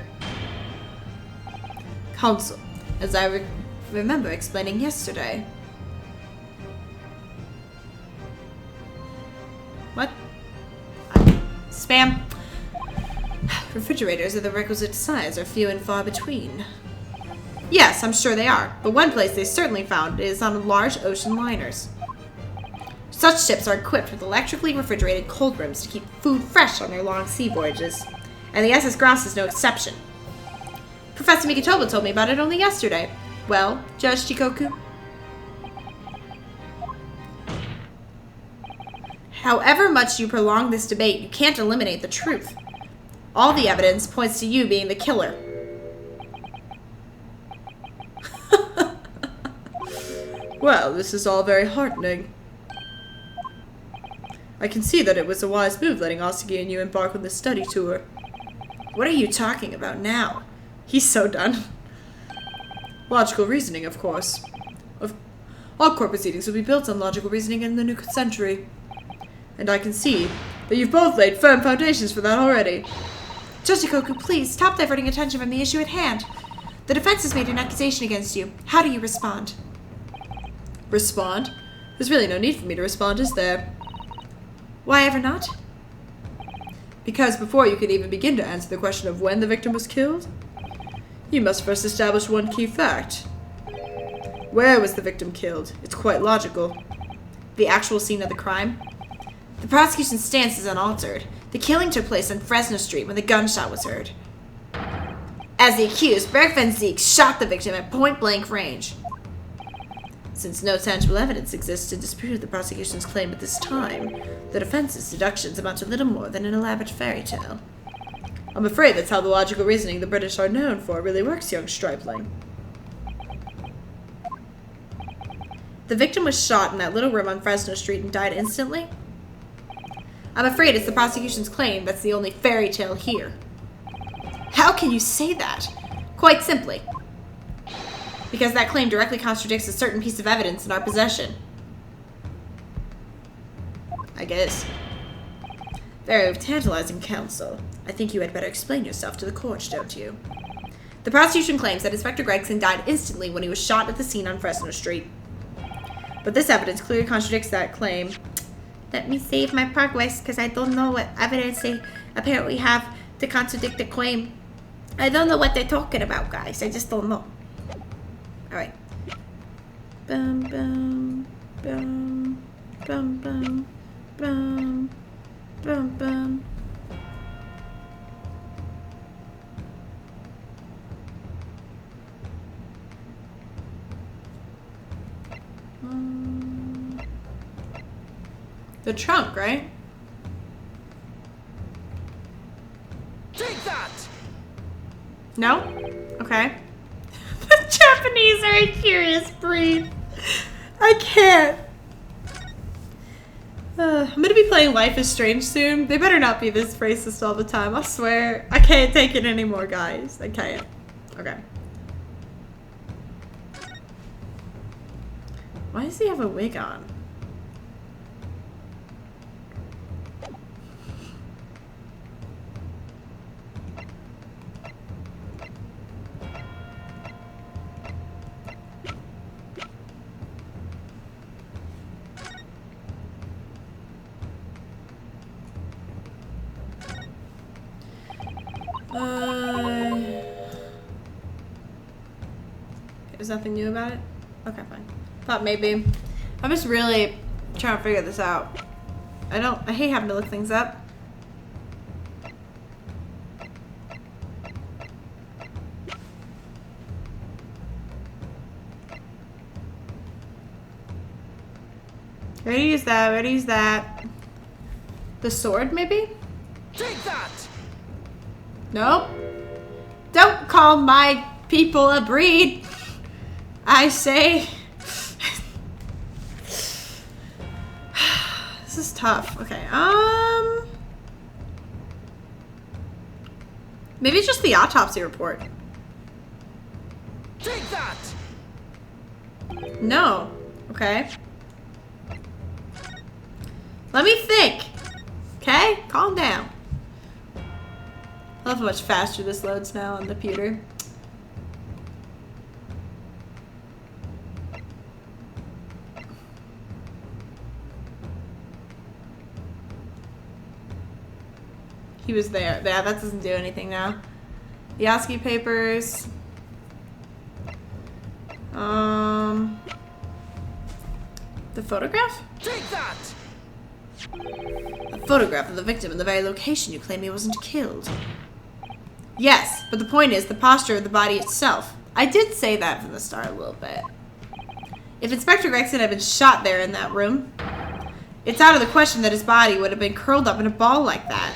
Counsel, as I remember explaining yesterday. What? Spam. Refrigerators of the requisite size are few and far between. Yes, I'm sure they are, but one place they certainly found is on large ocean liners. Such ships are equipped with electrically refrigerated cold rooms to keep food fresh on their long sea voyages, and the SS Grouse is no exception. Professor Mikotoba told me about it only yesterday. Well, Judge Shikoku? However much you prolong this debate, you can't eliminate the truth. All the evidence points to you being the killer. Well, this is all very heartening. I can see that it was a wise move letting Asugi and you embark on this study tour. What are you talking about now? He's so done. Logical reasoning, of course. All court proceedings will be built on logical reasoning in the new century. And I can see that you've both laid firm foundations for that already. Judge Shikoku, please stop diverting attention from the issue at hand. The defense has made an accusation against you. How do you respond? Respond? There's really no need for me to respond, is there? Why ever not? Because before you could even begin to answer the question of when the victim was killed, you must first establish one key fact. Where was the victim killed? It's quite logical. The actual scene of the crime? The prosecution's stance is unaltered. The killing took place on Fresno Street when the gunshot was heard. As the accused, Berg van Ziek shot the victim at point-blank range. Since no tangible evidence exists to disprove the prosecution's claim at this time, the defense's deductions amount to little more than an elaborate fairy tale. I'm afraid that's how the logical reasoning the British are known for really works, young stripling. The victim was shot in that little room on Fresno Street and died instantly? I'm afraid it's the prosecution's claim that's the only fairy tale here. How can you say that? Quite simply. Because that claim directly contradicts a certain piece of evidence in our possession. I guess. Very tantalizing, counsel. I think you had better explain yourself to the court, don't you? The prosecution claims that Inspector Gregson died instantly when he was shot at the scene on Fresno Street. But this evidence clearly contradicts that claim. Let me save my progress, because I don't know what evidence they apparently have to contradict the claim. I don't know what they're talking about, guys. I just don't know. Alright. Bum, bum, bum, bum, bum, bum, bum, bum. The trunk, right? Take that! No? Okay. The Japanese are a curious breed. I can't. I'm gonna be playing Life is Strange soon. They better not be this racist all the time. I swear. I can't take it anymore, guys. I can't. Okay. Why does he have a wig on? There's nothing new about it? Okay, fine. Thought maybe. I'm just really trying to figure this out. I hate having to look things up. Ready to use that, ready to use that. The sword, maybe? Take that! Nope. Don't call my people a breed. I say. This is tough. Okay, maybe it's just the autopsy report. Take that! No. Okay. Let me think. Okay? Calm down. I love how much faster this loads now on the computer. He was there. Yeah, that doesn't do anything now. Yaski papers. The photograph? Take that! A photograph of the victim in the very location you claim he wasn't killed. Yes, but the point is the posture of the body itself. I did say that from the start a little bit. If Inspector Gregson had been shot there in that room, it's out of the question that his body would have been curled up in a ball like that.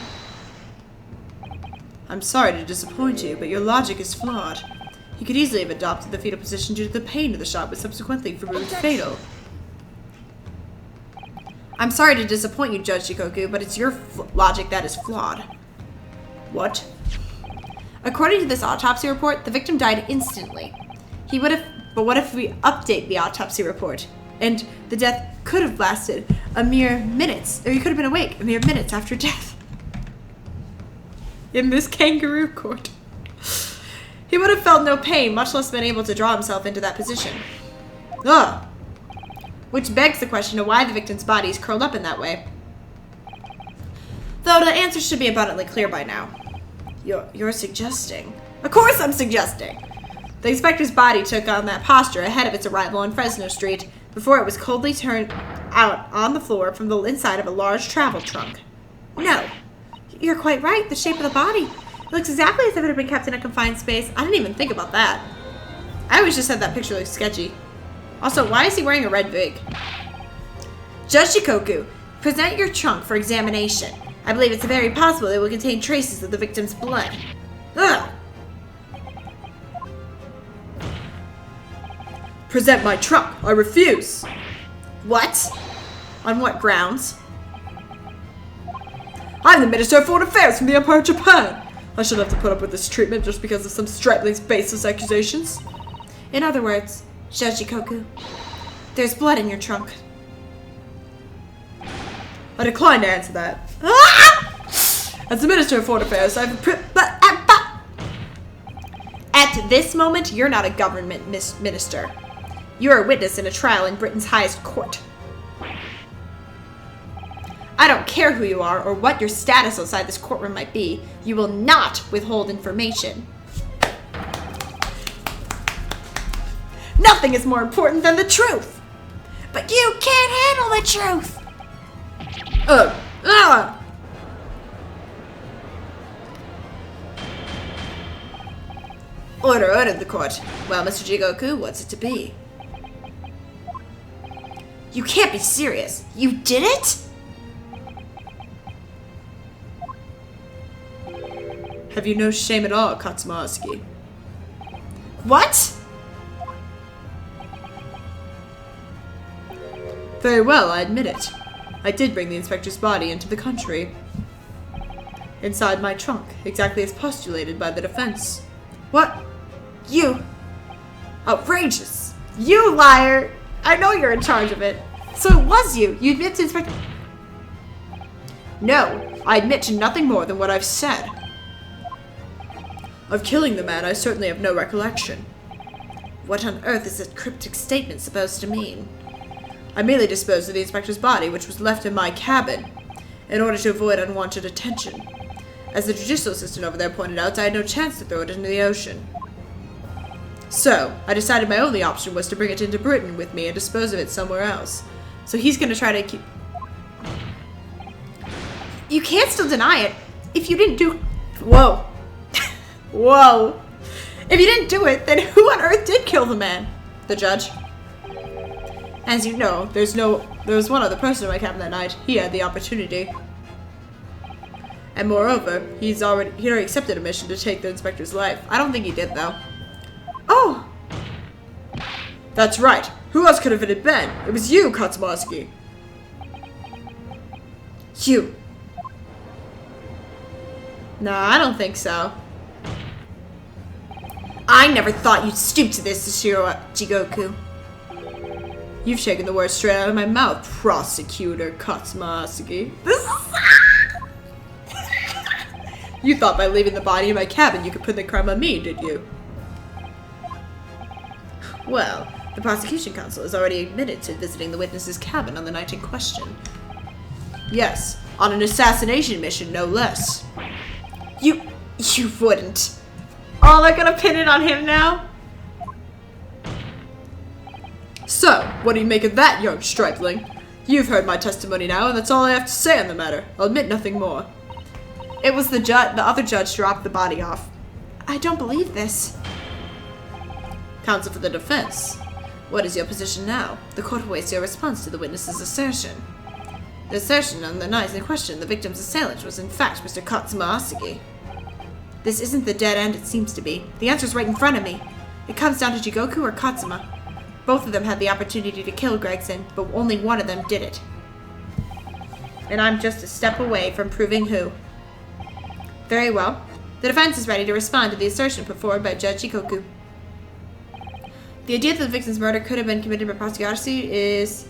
I'm sorry to disappoint you, but your logic is flawed. He could easily have adopted the fetal position due to the pain of the shot, but subsequently proved fatal. I'm sorry to disappoint you, Judge Shikoku, but it's your logic that is flawed. What? According to this autopsy report, the victim died instantly. But what if we update the autopsy report? And the death could have lasted a mere minutes, or he could have been awake a mere minutes after death. In this kangaroo court. He would have felt no pain, much less been able to draw himself into that position. Ugh. Which begs the question of why the victim's body is curled up in that way. Though the answer should be abundantly clear by now. You're suggesting. Of course I'm suggesting! The inspector's body took on that posture ahead of its arrival on Fresno Street, before it was coldly turned out on the floor from the inside of a large travel trunk. No. You're quite right, the shape of the body. It looks exactly as if it had been kept in a confined space. I didn't even think about that. I always just said that picture looks sketchy. Also, why is he wearing a red wig? Judge Shikoku, present your trunk for examination. I believe it's very possible it will contain traces of the victim's blood. Ugh! Present my trunk. I refuse. What? On what grounds? I'm the Minister of Foreign Affairs from the Empire of Japan. I shouldn't have to put up with this treatment just because of some stripling's baseless accusations. In other words, Judge Shikoku, there's blood in your trunk. I decline to answer that. Ah! As the Minister of Foreign Affairs, At this moment, you're not a government minister. You're a witness in a trial in Britain's highest court. I don't care who you are or what your status outside this courtroom might be. You will not withhold information. Nothing is more important than the truth. But you can't handle the truth. Order the court. Well, Mr. Jigoku, what's it to be? You can't be serious. You did it? Have you no shame at all, Katsumaki? What? Very well, I admit it. I did bring the inspector's body into the country. Inside my trunk, exactly as postulated by the defense. What? You? Outrageous! You liar! I know you're in charge of it. So it was you. You admit to Inspector... No, I admit to nothing more than what I've said. Of killing the man, I certainly have no recollection. What on earth is that cryptic statement supposed to mean? I merely disposed of the inspector's body, which was left in my cabin, in order to avoid unwanted attention. As the judicial assistant over there pointed out, I had no chance to throw it into the ocean. So, I decided my only option was to bring it into Britain with me and dispose of it somewhere else. So he's gonna try to keep... You can't still deny it. If you didn't do... Whoa. Whoa. If you didn't do it, then who on earth did kill the man? The judge. As you know, there was one other person in my cabin that night. He had the opportunity. And moreover, he already accepted a mission to take the inspector's life. I don't think he did, though. Oh! That's right. Who else could have it been? It was you, Katsumaski. You. No, I don't think so. I never thought you'd stoop to this, Shiro Jigoku. You've shaken the words straight out of my mouth, Prosecutor Katsumaski. You thought by leaving the body in my cabin you could put the crime on me, did you? Well, the prosecution counsel has already admitted to visiting the witness's cabin on the night in question. Yes, on an assassination mission, no less. You wouldn't. Oh, they're gonna pin it on him now? So, what do you make of that, young stripling? You've heard my testimony now, and that's all I have to say on the matter. I'll admit nothing more. It was the other judge dropped the body off. I don't believe this. Counsel for the defense. What is your position now? The court awaits your response to the witness's assertion. The assertion on the night in question, the victim's assailant was in fact Mr. Katsumaski. This isn't the dead end it seems to be. The answer's right in front of me. It comes down to Jigoku or Katsuma. Both of them had the opportunity to kill Gregson, but only one of them did it. And I'm just a step away from proving who. Very well. The defense is ready to respond to the assertion put forward by Judge Jigoku. The idea that the victim's murder could have been committed by Prosecutorski is...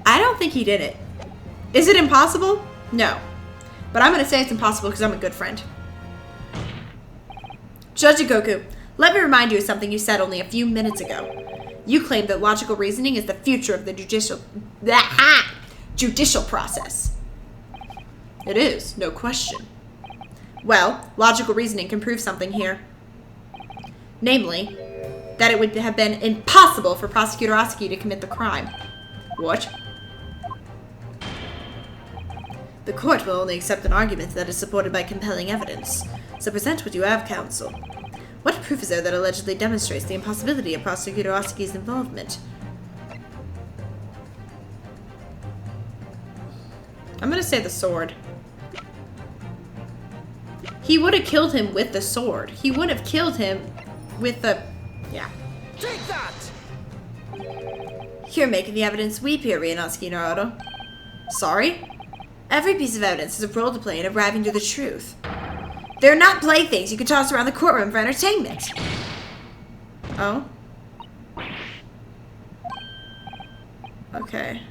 I don't think he did it. Is it impossible? No. But I'm going to say it's impossible because I'm a good friend. Judge Jigoku, let me remind you of something you said only a few minutes ago. You claimed that logical reasoning is the future of the judicial process. It is, no question. Well, logical reasoning can prove something here. Namely, that it would have been impossible for Prosecutor Osuki to commit the crime. What? The court will only accept an argument that is supported by compelling evidence. So present what you have, counsel. What proof is there that allegedly demonstrates the impossibility of Prosecutor Osuki's involvement? I'm gonna say the sword. He would have killed him with the sword. He would have killed him with the... yeah. Take that! You're making the evidence weep here, Ryunosuke Naruhodo. Sorry? Every piece of evidence is a role to play in arriving to the truth. They're not playthings you can toss around the courtroom for entertainment. Oh? Okay.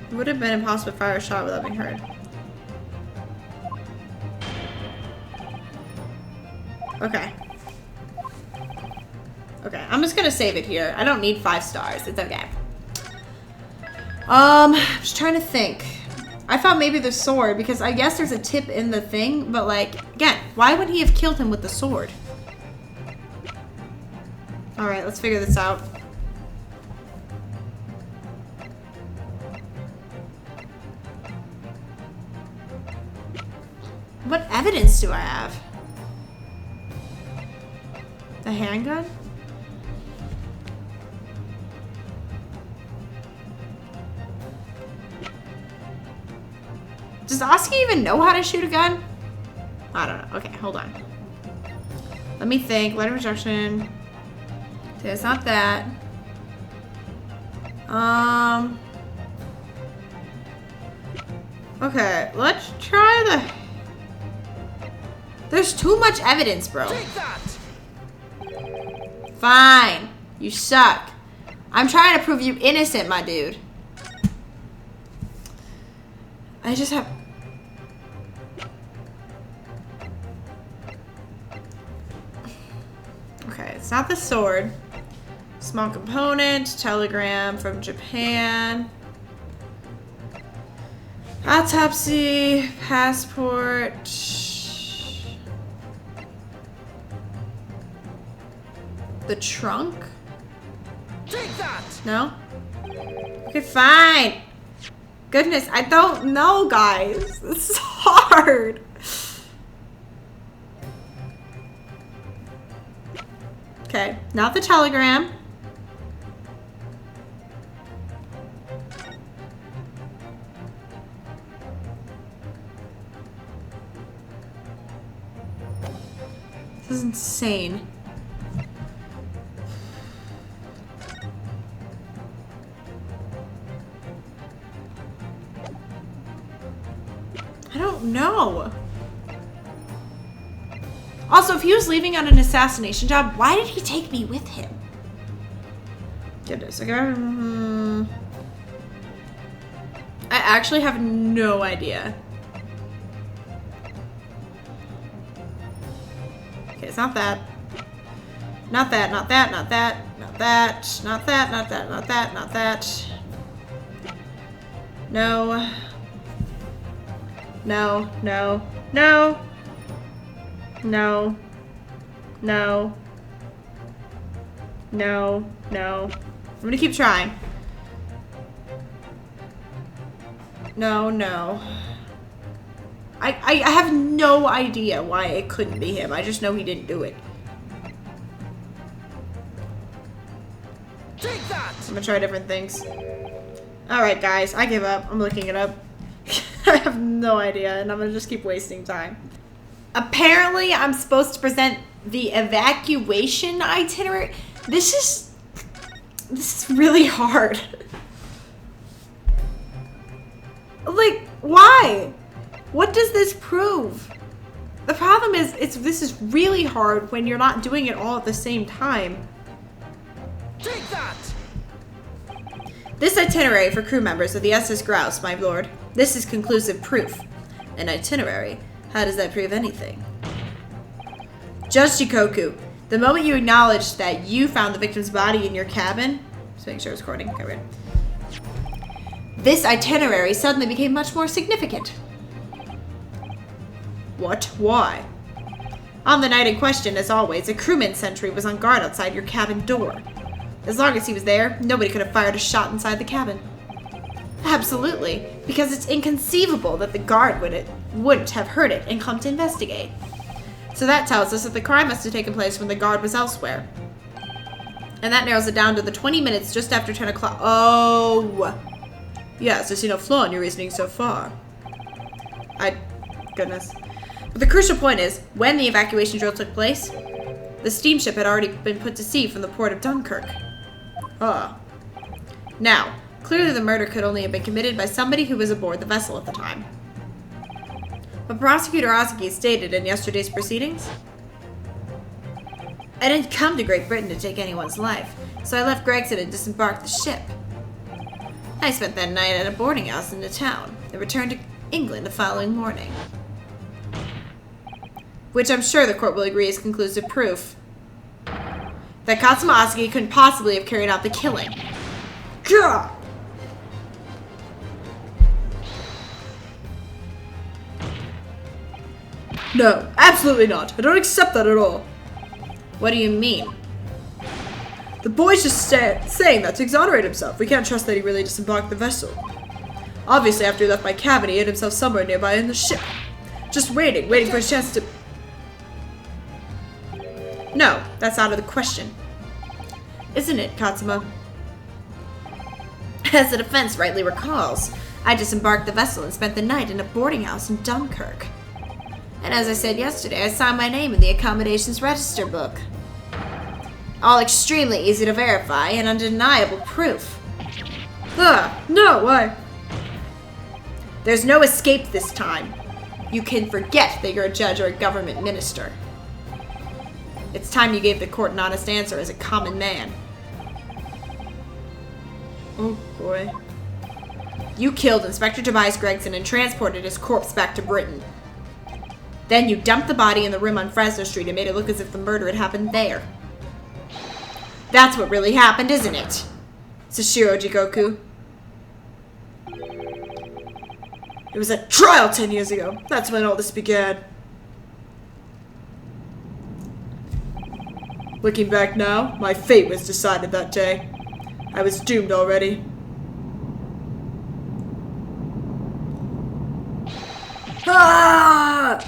It would have been impossible to fire a shot without being heard. Okay. Okay, I'm just gonna save it here. I don't need 5 stars. It's okay. I'm just trying to think. I thought maybe the sword, because I guess there's a tip in the thing, but like, again, why would he have killed him with the sword? Alright, let's figure this out. What evidence do I have? A handgun? Does Osuke even know how to shoot a gun? I don't know. Okay, hold on. Let me think. Letter of instruction. Okay, it's not that. Okay, let's try the... There's too much evidence, bro. Take that! Fine. You suck. I'm trying to prove you innocent, my dude. I just have... Okay, it's not the sword. Small component, telegram from Japan. Autopsy, passport. The trunk? Take that! No? Okay, fine. Goodness, I don't know, guys. This is hard. Okay, not the telegram. This is insane. I don't know. Also, if he was leaving on an assassination job, why did he take me with him? Goodness, okay. I actually have no idea. Okay, it's not that. Not that, not that, not that, not that, not that, not that, not that, not that. No. No, no, no. No. No. No, no. I'm gonna keep trying. No, no. I have no idea why it couldn't be him. I just know he didn't do it. Take that! I'm gonna try different things. Alright, guys. I give up. I'm looking it up. I have no idea, and I'm gonna just keep wasting time. Apparently, I'm supposed to present the evacuation itinerary. This is really hard. Like, why? What does this prove? The problem is, this is really hard when you're not doing it all at the same time. Take that! This itinerary for crew members of the SS Grouse, my lord. This is conclusive proof. An itinerary? How does that prove anything? Judge Jikoku, the moment you acknowledged that you found the victim's body in your cabin... Just making sure it's recording. Okay, weird. This itinerary suddenly became much more significant. What? Why? On the night in question, as always, a crewman sentry was on guard outside your cabin door. As long as he was there, nobody could have fired a shot inside the cabin. Absolutely, because it's inconceivable that the guard wouldn't have heard it and come to investigate. So that tells us that the crime must have taken place when the guard was elsewhere. And that narrows it down to the 20 minutes just after 10 o'clock. Oh! Yes, I see no flaw in your reasoning so far. Goodness. But the crucial point is, when the evacuation drill took place, the steamship had already been put to sea from the port of Dunkirk. Ah. Now, clearly the murder could only have been committed by somebody who was aboard the vessel at the time. But Prosecutor Ozaki stated in yesterday's proceedings, I didn't come to Great Britain to take anyone's life, so I left Gregson and disembarked the ship. I spent that night at a boarding house in the town, and returned to England the following morning. Which I'm sure the court will agree is conclusive proof that Katsuma Ozaki couldn't possibly have carried out the killing. Gah! No, absolutely not. I don't accept that at all. What do you mean? The boy's just saying that to exonerate himself. We can't trust that he really disembarked the vessel. Obviously, after he left my cabin, he hid himself somewhere nearby in the ship. Just waiting for his chance to... No, that's out of the question. Isn't it, Katsuma? As the defense rightly recalls, I disembarked the vessel and spent the night in a boarding house in Dunkirk. And as I said yesterday, I signed my name in the accommodations register book. All extremely easy to verify and undeniable proof. No, why? There's no escape this time. You can forget that you're a judge or a government minister. It's time you gave the court an honest answer as a common man. Oh boy. You killed Inspector Tobias Gregson and transported his corpse back to Britain. Then you dumped the body in the room on Fresno Street and made it look as if the murder had happened there. That's what really happened, isn't it? 「 Sashiro Jigoku. It was a trial 10 years ago. That's when all this began. Looking back now, my fate was decided that day. I was doomed already. Ah!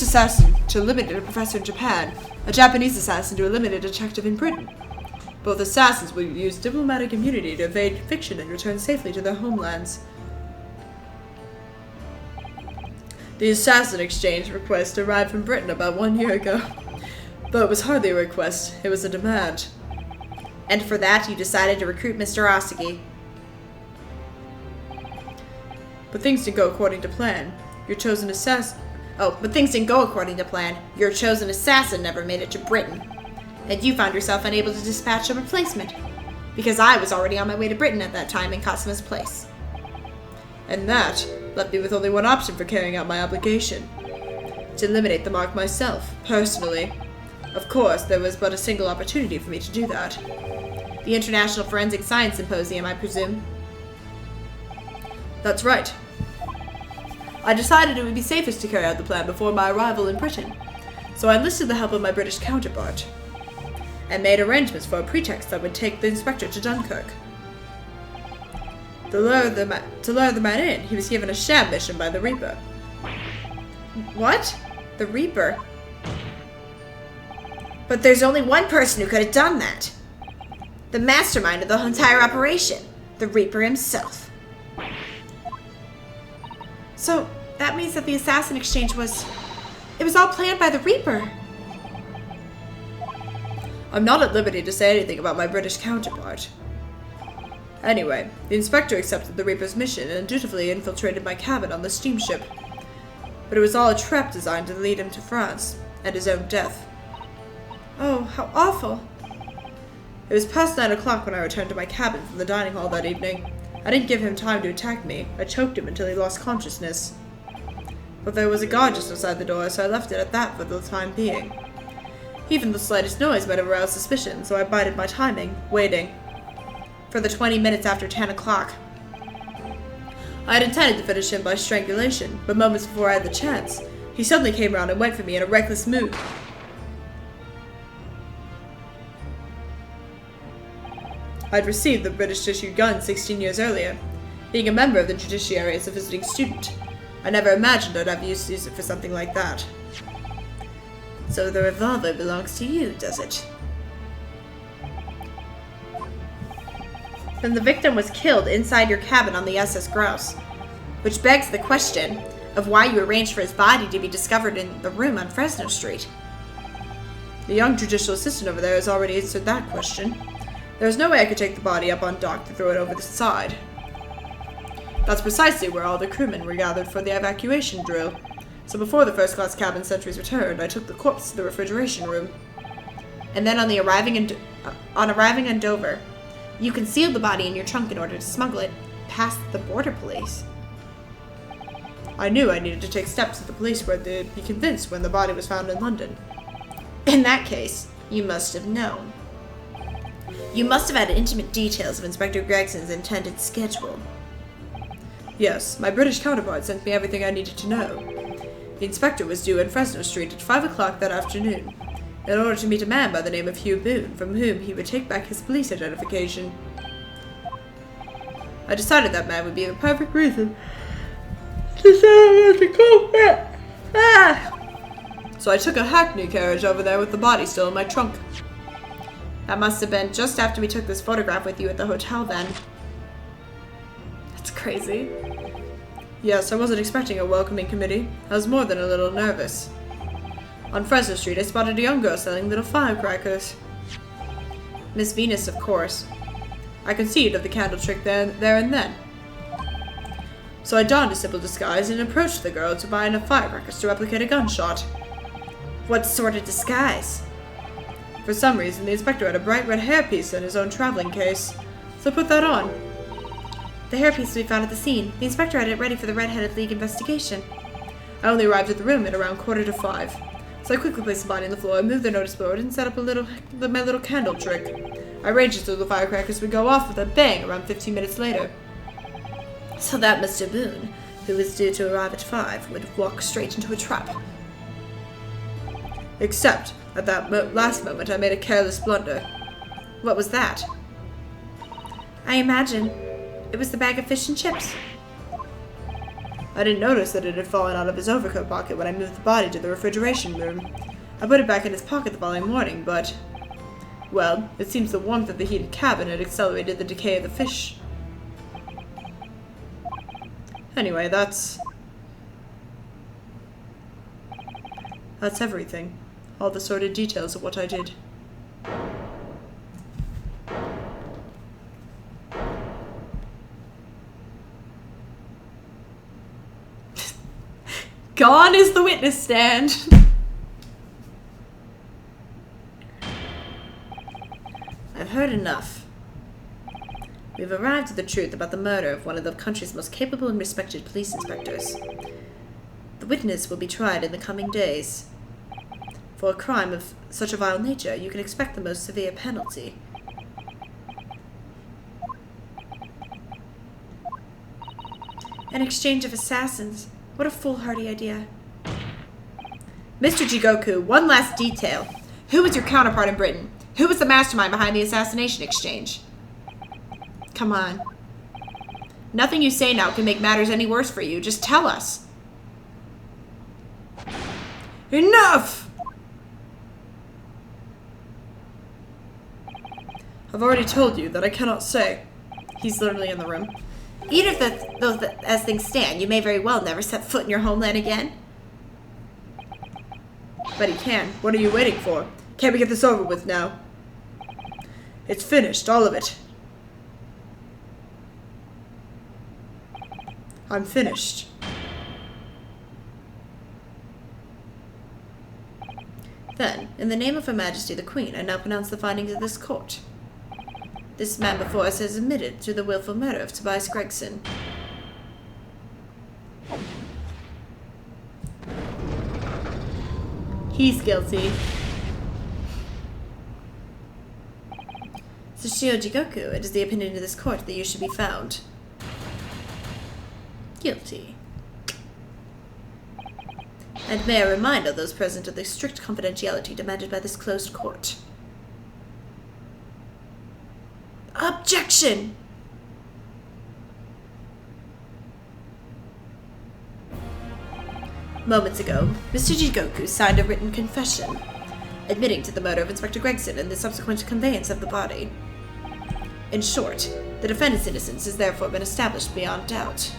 Assassin to eliminate a professor in Japan, a Japanese assassin to eliminate a detective in Britain. Both assassins will use diplomatic immunity to evade fiction and return safely to their homelands. The assassin exchange request arrived from Britain about 1 year ago. Though it was hardly a request, it was a demand. And for that, you decided to recruit Mr. Ryunosuke. But things didn't go according to plan. Your chosen assassin... But things didn't go according to plan. Your chosen assassin never made it to Britain. And you found yourself unable to dispatch a replacement. Because I was already on my way to Britain at that time in Cosima's place. And that left me with only one option for carrying out my obligation. To eliminate the mark myself, personally. Of course, there was but a single opportunity for me to do that. The International Forensic Science Symposium, I presume. That's right. I decided it would be safest to carry out the plan before my arrival in Britain, so I enlisted the help of my British counterpart, and made arrangements for a pretext that would take the inspector to Dunkirk. To lure the man in, he was given a sham mission by the Reaper. What? The Reaper? But there's only one person who could have done that. The mastermind of the entire operation, the Reaper himself. So, that means that the assassin exchange was... It was all planned by the Reaper. I'm not at liberty to say anything about my British counterpart. Anyway, the inspector accepted the Reaper's mission and dutifully infiltrated my cabin on the steamship. But it was all a trap designed to lead him to France, and his own death. Oh, how awful. It was past 9 o'clock when I returned to my cabin from the dining hall that evening. I didn't give him time to attack me. I choked him until he lost consciousness. But there was a guard just outside the door, so I left it at that for the time being. Even the slightest noise might have aroused suspicion, so I bided my timing, waiting. For the 20 minutes after 10 o'clock. I had intended to finish him by strangulation, but moments before I had the chance, he suddenly came around and went for me in a reckless mood. I'd received the British-issued gun 16 years earlier. Being a member of the judiciary as a visiting student, I never imagined I'd have used to use it for something like that. So the revolver belongs to you, does it? Then the victim was killed inside your cabin on the SS Grouse, which begs the question of why you arranged for his body to be discovered in the room on Fresno Street. The young judicial assistant over there has already answered that question. There was no way I could take the body up on dock to throw it over the side. That's precisely where all the crewmen were gathered for the evacuation drill. So before the first-class cabin sentries returned, I took the corpse to the refrigeration room. And then on arriving in Dover, you concealed the body in your trunk in order to smuggle it past the border police. I knew I needed to take steps that the police would be convinced when the body was found in London. In that case, you must have known. You must have had intimate details of Inspector Gregson's intended schedule. Yes, my British counterpart sent me everything I needed to know. The inspector was due in Fresno Street at 5 o'clock that afternoon, in order to meet a man by the name of Hugh Boone, from whom he would take back his police identification. I decided that man would be the perfect reason to say I was to go back. So I took a hackney carriage over there with the body still in my trunk. That must have been just after we took this photograph with you at the hotel then. That's crazy. Yes, I wasn't expecting a welcoming committee. I was more than a little nervous. On Fresno Street, I spotted a young girl selling little firecrackers. Miss Venus, of course. I conceived of the candle trick there and then. So I donned a simple disguise and approached the girl to buy enough firecrackers to replicate a gunshot. What sort of disguise? For some reason, the inspector had a bright red hairpiece in his own traveling case, so put that on. The hairpiece we found at the scene. The inspector had it ready for the Red-Headed League investigation. I only arrived at the room at around 4:45, so I quickly placed the body on the floor, moved the notice board, and set up my little candle trick. I arranged it so the firecrackers would go off with a bang around 15 minutes later. So that Mr. Boone, who was due to arrive at 5, would walk straight into a trap. Except, at that last moment, I made a careless blunder. What was that? I imagine it was the bag of fish and chips. I didn't notice that it had fallen out of his overcoat pocket when I moved the body to the refrigeration room. I put it back in his pocket the following morning, but... well, it seems the warmth of the heated cabin had accelerated the decay of the fish. Anyway, that's everything. All the sordid details of what I did. Gone is the witness stand. I've heard enough. We've arrived at the truth about the murder of one of the country's most capable and respected police inspectors. The witness will be tried in the coming days. For a crime of such a vile nature, you can expect the most severe penalty. An exchange of assassins. What a foolhardy idea. Mr. Jigoku, one last detail. Who was your counterpart in Britain? Who was the mastermind behind the assassination exchange? Come on. Nothing you say now can make matters any worse for you. Just tell us. Enough! I've already told you that I cannot say. He's literally in the room. Even if as things stand, you may very well never set foot in your homeland again. But he can. What are you waiting for? Can't we get this over with now? It's finished, all of it. I'm finished. Then, in the name of Her Majesty the Queen, I now pronounce the findings of this court. This man before us has admitted to the willful murder of Tobias Gregson. He's guilty. Sushio Jigoku, it is the opinion of this court that you should be found guilty. And may I remind all those present of the strict confidentiality demanded by this closed court. Objection! Moments ago, Mr. Jigoku signed a written confession, admitting to the murder of Inspector Gregson and the subsequent conveyance of the body. In short, the defendant's innocence has therefore been established beyond doubt.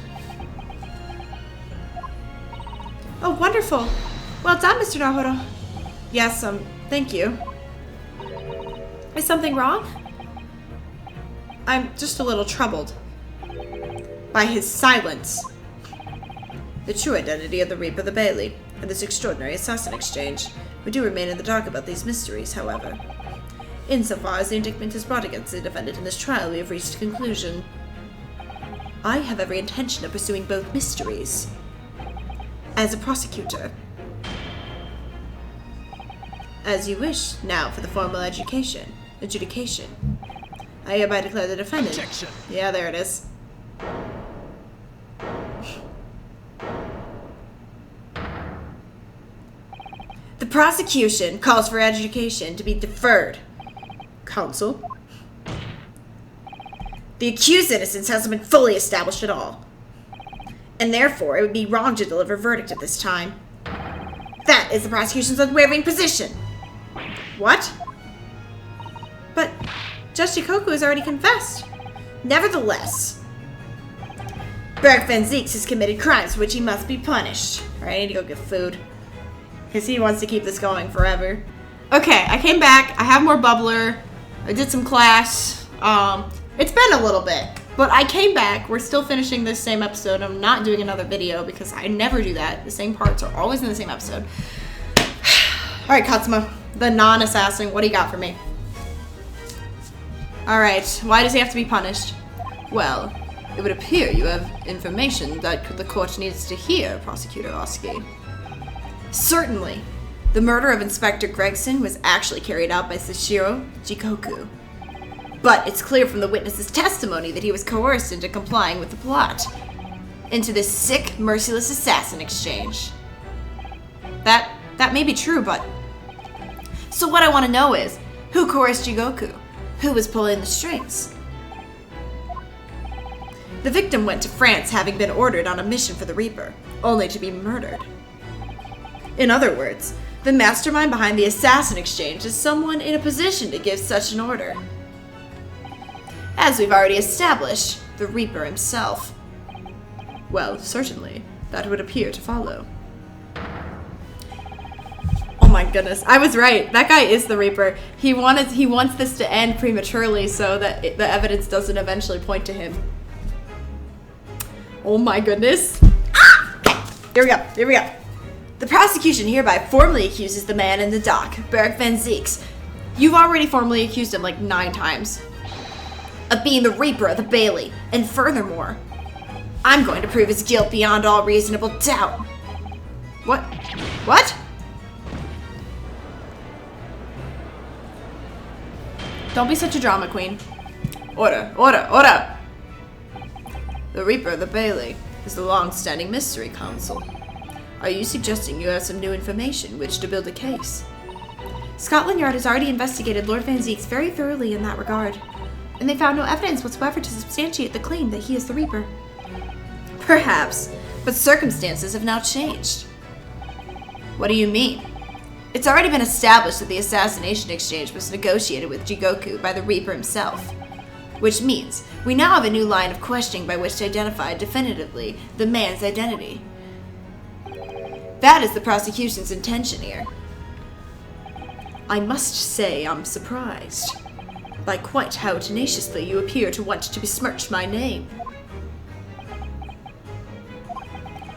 Oh, wonderful. Well done, Mr. Naruhodo. Yes, thank you. Is something wrong? I'm just a little troubled by his silence. The true identity of the Reaper the Bailey and this extraordinary assassin exchange. We do remain in the dark about these mysteries, however. Insofar as the indictment is brought against the defendant in this trial, we have reached a conclusion. I have every intention of pursuing both mysteries. As a prosecutor. As you wish, now for the formal adjudication. I hereby declare the defendant. Objection. Yeah, there it is. The prosecution calls for adjudication to be deferred. Counsel? The accused's innocence hasn't been fully established at all. And therefore, it would be wrong to deliver a verdict at this time. That is the prosecution's unwavering position. What? But Judge Shikoku has already confessed. Nevertheless, Berg Van Zeeks has committed crimes for which he must be punished. Alright, I need to go get food. Because he wants to keep this going forever. Okay, I came back. I have more bubbler. I did some class. It's been a little bit. But I came back. We're still finishing this same episode. I'm not doing another video because I never do that. The same parts are always in the same episode. Alright, Katsuma. The non-assassin, what do you got for me? Alright, why does he have to be punished? Well, it would appear you have information that the court needs to hear, Prosecutor Oski. Certainly. The murder of Inspector Gregson was actually carried out by Sashiro Jikoku. But it's clear from the witness's testimony that he was coerced into complying with the plot. Into this sick, merciless assassin exchange. That may be true, but... So what I want to know is, who coerced Jigoku? Who was pulling the strings? The victim went to France having been ordered on a mission for the Reaper, only to be murdered. In other words, the mastermind behind the assassin exchange is someone in a position to give such an order. As we've already established, the Reaper himself. Well, certainly, that would appear to follow. Oh my goodness, I was right. That guy is the Reaper. He wants this to end prematurely so that the evidence doesn't eventually point to him. Oh my goodness. Ah! Okay, here we go. The prosecution hereby formally accuses the man in the dock, Berg van Zieks. You've already formally accused him like 9 times. Of being the Reaper of the Bailey, and furthermore, I'm going to prove his guilt beyond all reasonable doubt. What? What? Don't be such a drama queen. Order, order, order! The Reaper of the Bailey is the long-standing mystery counsel. Are you suggesting you have some new information which to build a case? Scotland Yard has already investigated Lord Van Zieks very thoroughly in that regard, and they found no evidence whatsoever to substantiate the claim that he is the Reaper. Perhaps, but circumstances have now changed. What do you mean? It's already been established that the assassination exchange was negotiated with Jigoku by the Reaper himself. Which means, we now have a new line of questioning by which to identify definitively the man's identity. That is the prosecution's intention here. I must say I'm surprised by quite how tenaciously you appear to want to besmirch my name.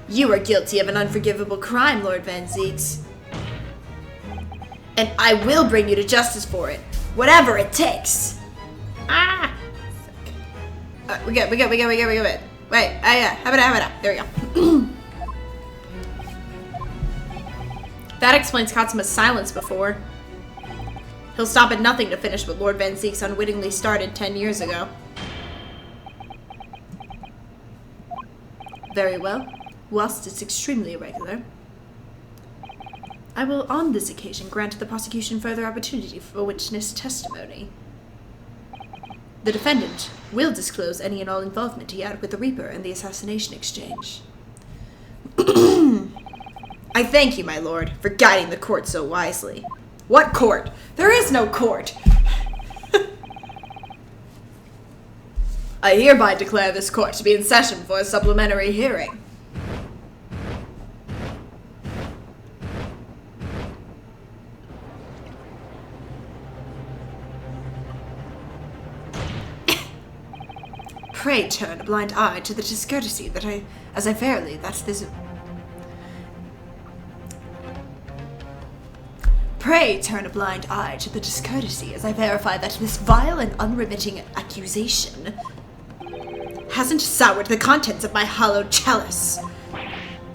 You are guilty of an unforgivable crime, Lord Van Zieks. And I will bring you to justice for it, whatever it takes. Ah! We good. Wait, there we go. That explains Katsuma's silence before. He'll stop at nothing to finish what Lord Van Zieks unwittingly started 10 years ago. Very well. Whilst it's extremely irregular, I will on this occasion grant the prosecution further opportunity for witness testimony. The defendant will disclose any and all involvement he had with the Reaper and the assassination exchange. I thank you, my lord, for guiding the court so wisely. What court? There is no court! I hereby declare this court to be in session for a supplementary hearing. Pray turn a blind eye to the discourtesy that Pray turn a blind eye to the discourtesy as I verify that this vile and unremitting accusation hasn't soured the contents of my hallowed chalice.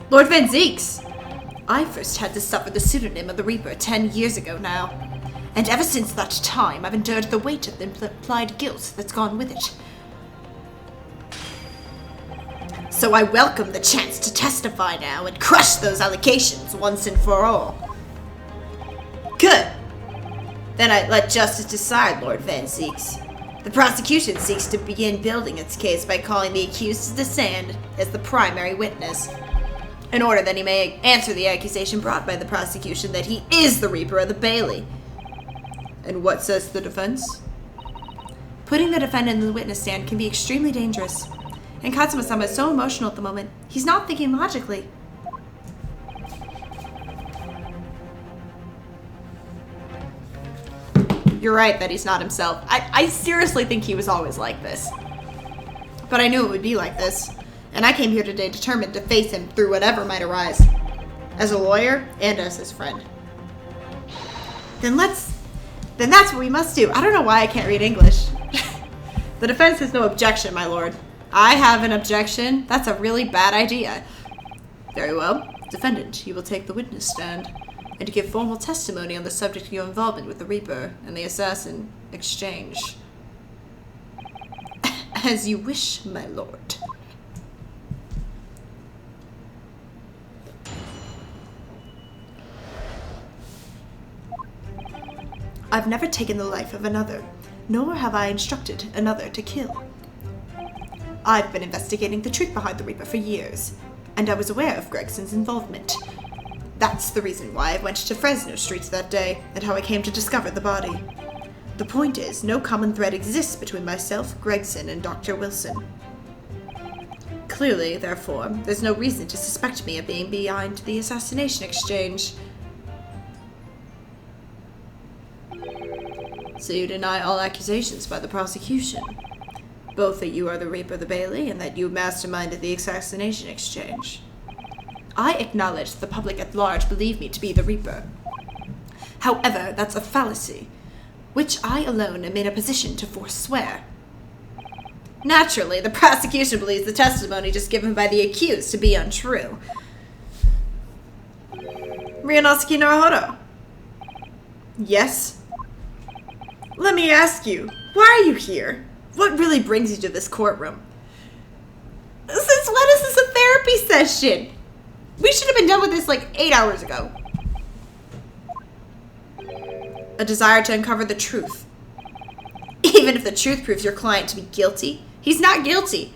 Lord Van Zieks! I first had to suffer the pseudonym of the Reaper 10 years ago now, and ever since that time I've endured the weight of the implied guilt that's gone with it. So I welcome the chance to testify now and crush those allegations once and for all. Good. Then I let justice decide, Lord Van Zieks. The prosecution seeks to begin building its case by calling the accused to the stand as the primary witness, in order that he may answer the accusation brought by the prosecution that he is the Reaper of the Bailey. And what says the defense? Putting the defendant in the witness stand can be extremely dangerous. And Katsuma-sama is so emotional at the moment, he's not thinking logically. You're right that he's not himself. I seriously think he was always like this. But I knew it would be like this. And I came here today determined to face him through whatever might arise. As a lawyer and as his friend. Then that's what we must do. I don't know why I can't read English. The defense has no objection, my lord. I have an objection. That's a really bad idea. Very well. Defendant, you will take the witness stand and give formal testimony on the subject of your involvement with the Reaper and the assassin exchange. As you wish, my lord. I've never taken the life of another, nor have I instructed another to kill. I've been investigating the truth behind the Reaper for years, and I was aware of Gregson's involvement. That's the reason why I went to Fresno Street that day, and how I came to discover the body. The point is, no common thread exists between myself, Gregson, and Dr. Wilson. Clearly, therefore, there's no reason to suspect me of being behind the assassination exchange. So you deny all accusations by the prosecution? Both that you are the Reaper the Bailey and that you masterminded the assassination exchange. I acknowledge that the public at large believe me to be the Reaper. However, that's a fallacy, which I alone am in a position to forswear. Naturally, the prosecution believes the testimony just given by the accused to be untrue. Ryunosuke Naruhodo. Yes? Let me ask you, why are you here? What really brings you to this courtroom? Since when is this a therapy session? We should have been done with this like 8 hours ago. A desire to uncover the truth. Even if the truth proves your client to be guilty, he's not guilty.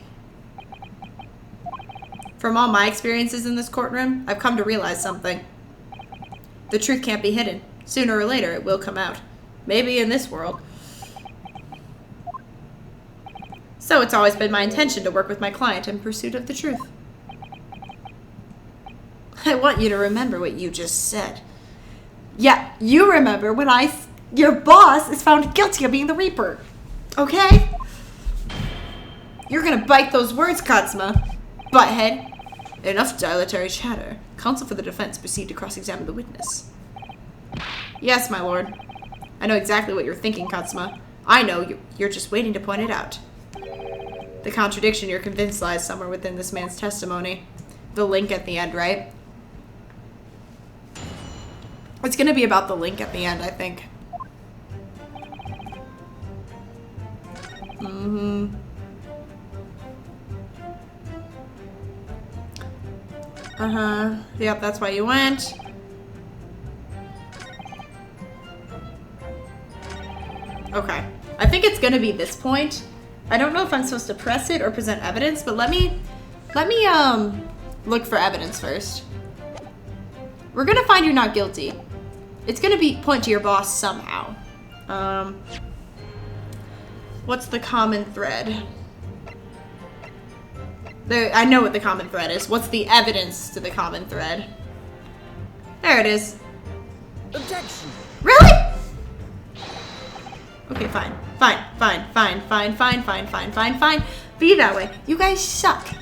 From all my experiences in this courtroom, I've come to realize something. The truth can't be hidden. Sooner or later, it will come out. Maybe in this world. So it's always been my intention to work with my client in pursuit of the truth. I want you to remember what you just said. Yeah, you remember when your boss is found guilty of being the Reaper. Okay? You're gonna bite those words, Katsuma. Butthead. Enough dilatory chatter. Counsel for the defense proceed to cross-examine the witness. Yes, my lord. I know exactly what you're thinking, Katsuma. I know, you're just waiting to point it out. The contradiction you're convinced lies somewhere within this man's testimony. The link at the end, right? It's gonna be about the link at the end, I think. Yep, that's why you went. Okay. I think it's gonna be this point. I don't know if I'm supposed to press it or present evidence, but let me look for evidence first. We're gonna find you're not guilty. It's gonna point to your boss somehow. What's the common thread? I know what the common thread is. What's the evidence to the common thread? There it is. Objection. Really? Okay, fine. Fine. Be that way. You guys suck. Can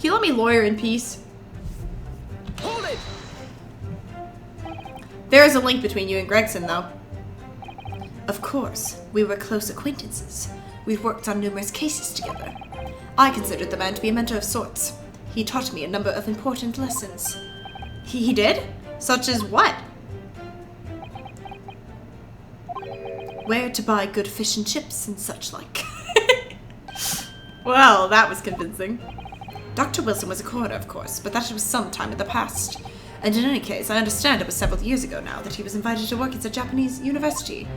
you let me lawyer in peace? Hold it. There is a link between you and Gregson, though. Of course. We were close acquaintances. We've worked on numerous cases together. I considered the man to be a mentor of sorts. He taught me a number of important lessons. He did? Such as what? Where to buy good fish and chips and such like. Well, that was convincing. Dr. Wilson was a coroner, of course, but that was some time in the past. And in any case, I understand it was several years ago now that he was invited to work at a Japanese university.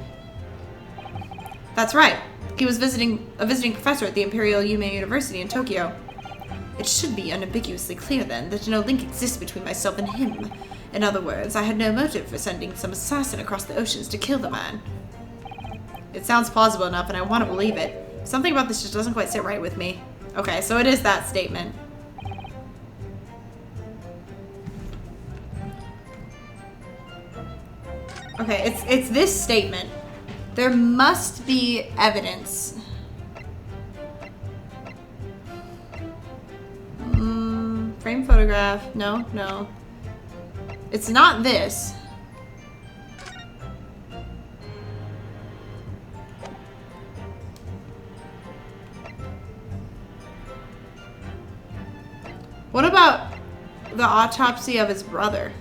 That's right. He was a visiting professor at the Imperial Yume University in Tokyo. It should be unambiguously clear, then, that no link exists between myself and him. In other words, I had no motive for sending some assassin across the oceans to kill the man. It sounds plausible enough, and I want to believe it. Something about this just doesn't quite sit right with me. Okay, so it is that statement. Okay, it's this statement. There must be evidence. Frame photograph. No. It's not this. What about the autopsy of his brother?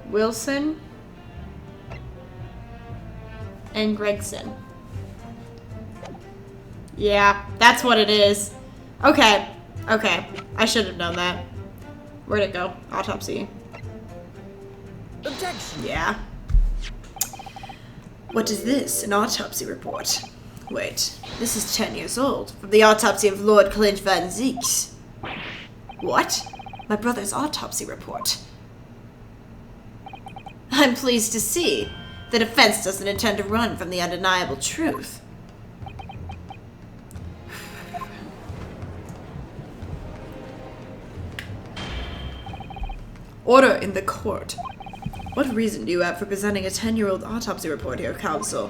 Wilson and Gregson. Yeah, that's what it is. Okay. Okay. I should have known that. Where'd it go? Autopsy. Objection. Yeah. What is this? An autopsy report? Wait, this is 10 years old. From the autopsy of Lord Clint Van Zieks. What? My brother's autopsy report. I'm pleased to see. The defense doesn't intend to run from the undeniable truth. Order in the court. What reason do you have for presenting a 10-year-old autopsy report here, counsel?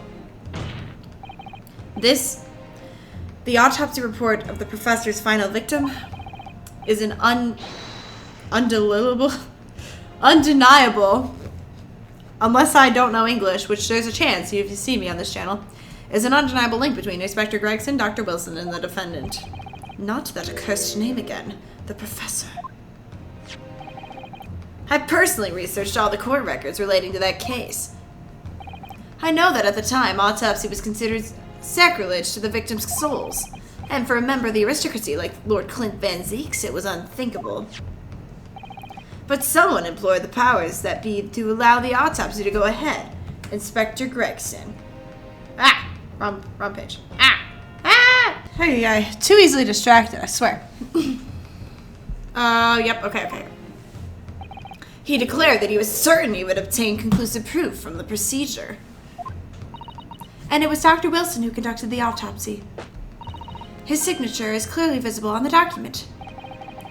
The autopsy report of the professor's final victim is an undeniable, unless I don't know English, which there's a chance if you see me on this channel, is an undeniable link between Inspector Gregson, Dr. Wilson, and the defendant. Not that accursed name again. The professor. I personally researched all the court records relating to that case. I know that at the time, autopsy was considered sacrilege to the victims' souls, and for a member of the aristocracy like Lord Clint Van Zieks, it was unthinkable. But someone employed the powers that be to allow the autopsy to go ahead. Inspector Gregson. Ah! Wrong page. Ah! Ah! Hey, too easily distracted, I swear. Yep, okay. He declared that he was certain he would obtain conclusive proof from the procedure. And it was Dr. Wilson who conducted the autopsy. His signature is clearly visible on the document.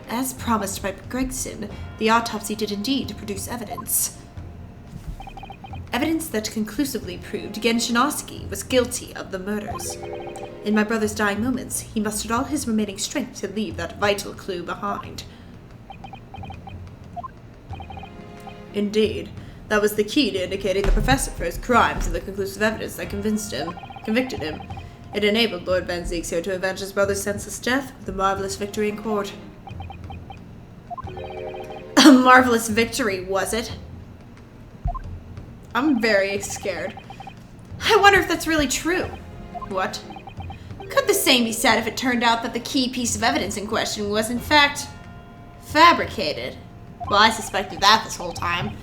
As promised by Gregson, the autopsy did indeed produce evidence. Evidence that conclusively proved Ryunosuke was guilty of the murders. In my brother's dying moments, he mustered all his remaining strength to leave that vital clue behind. Indeed, that was the key to indicating the professor for his crimes and the conclusive evidence that convicted him. It enabled Lord Van Zieks here to avenge his brother's senseless death with a marvelous victory in court. A marvelous victory, was it? I'm very scared. I wonder if that's really true. What? Could the same be said if it turned out that the key piece of evidence in question was in fact fabricated? Well, I suspected that this whole time.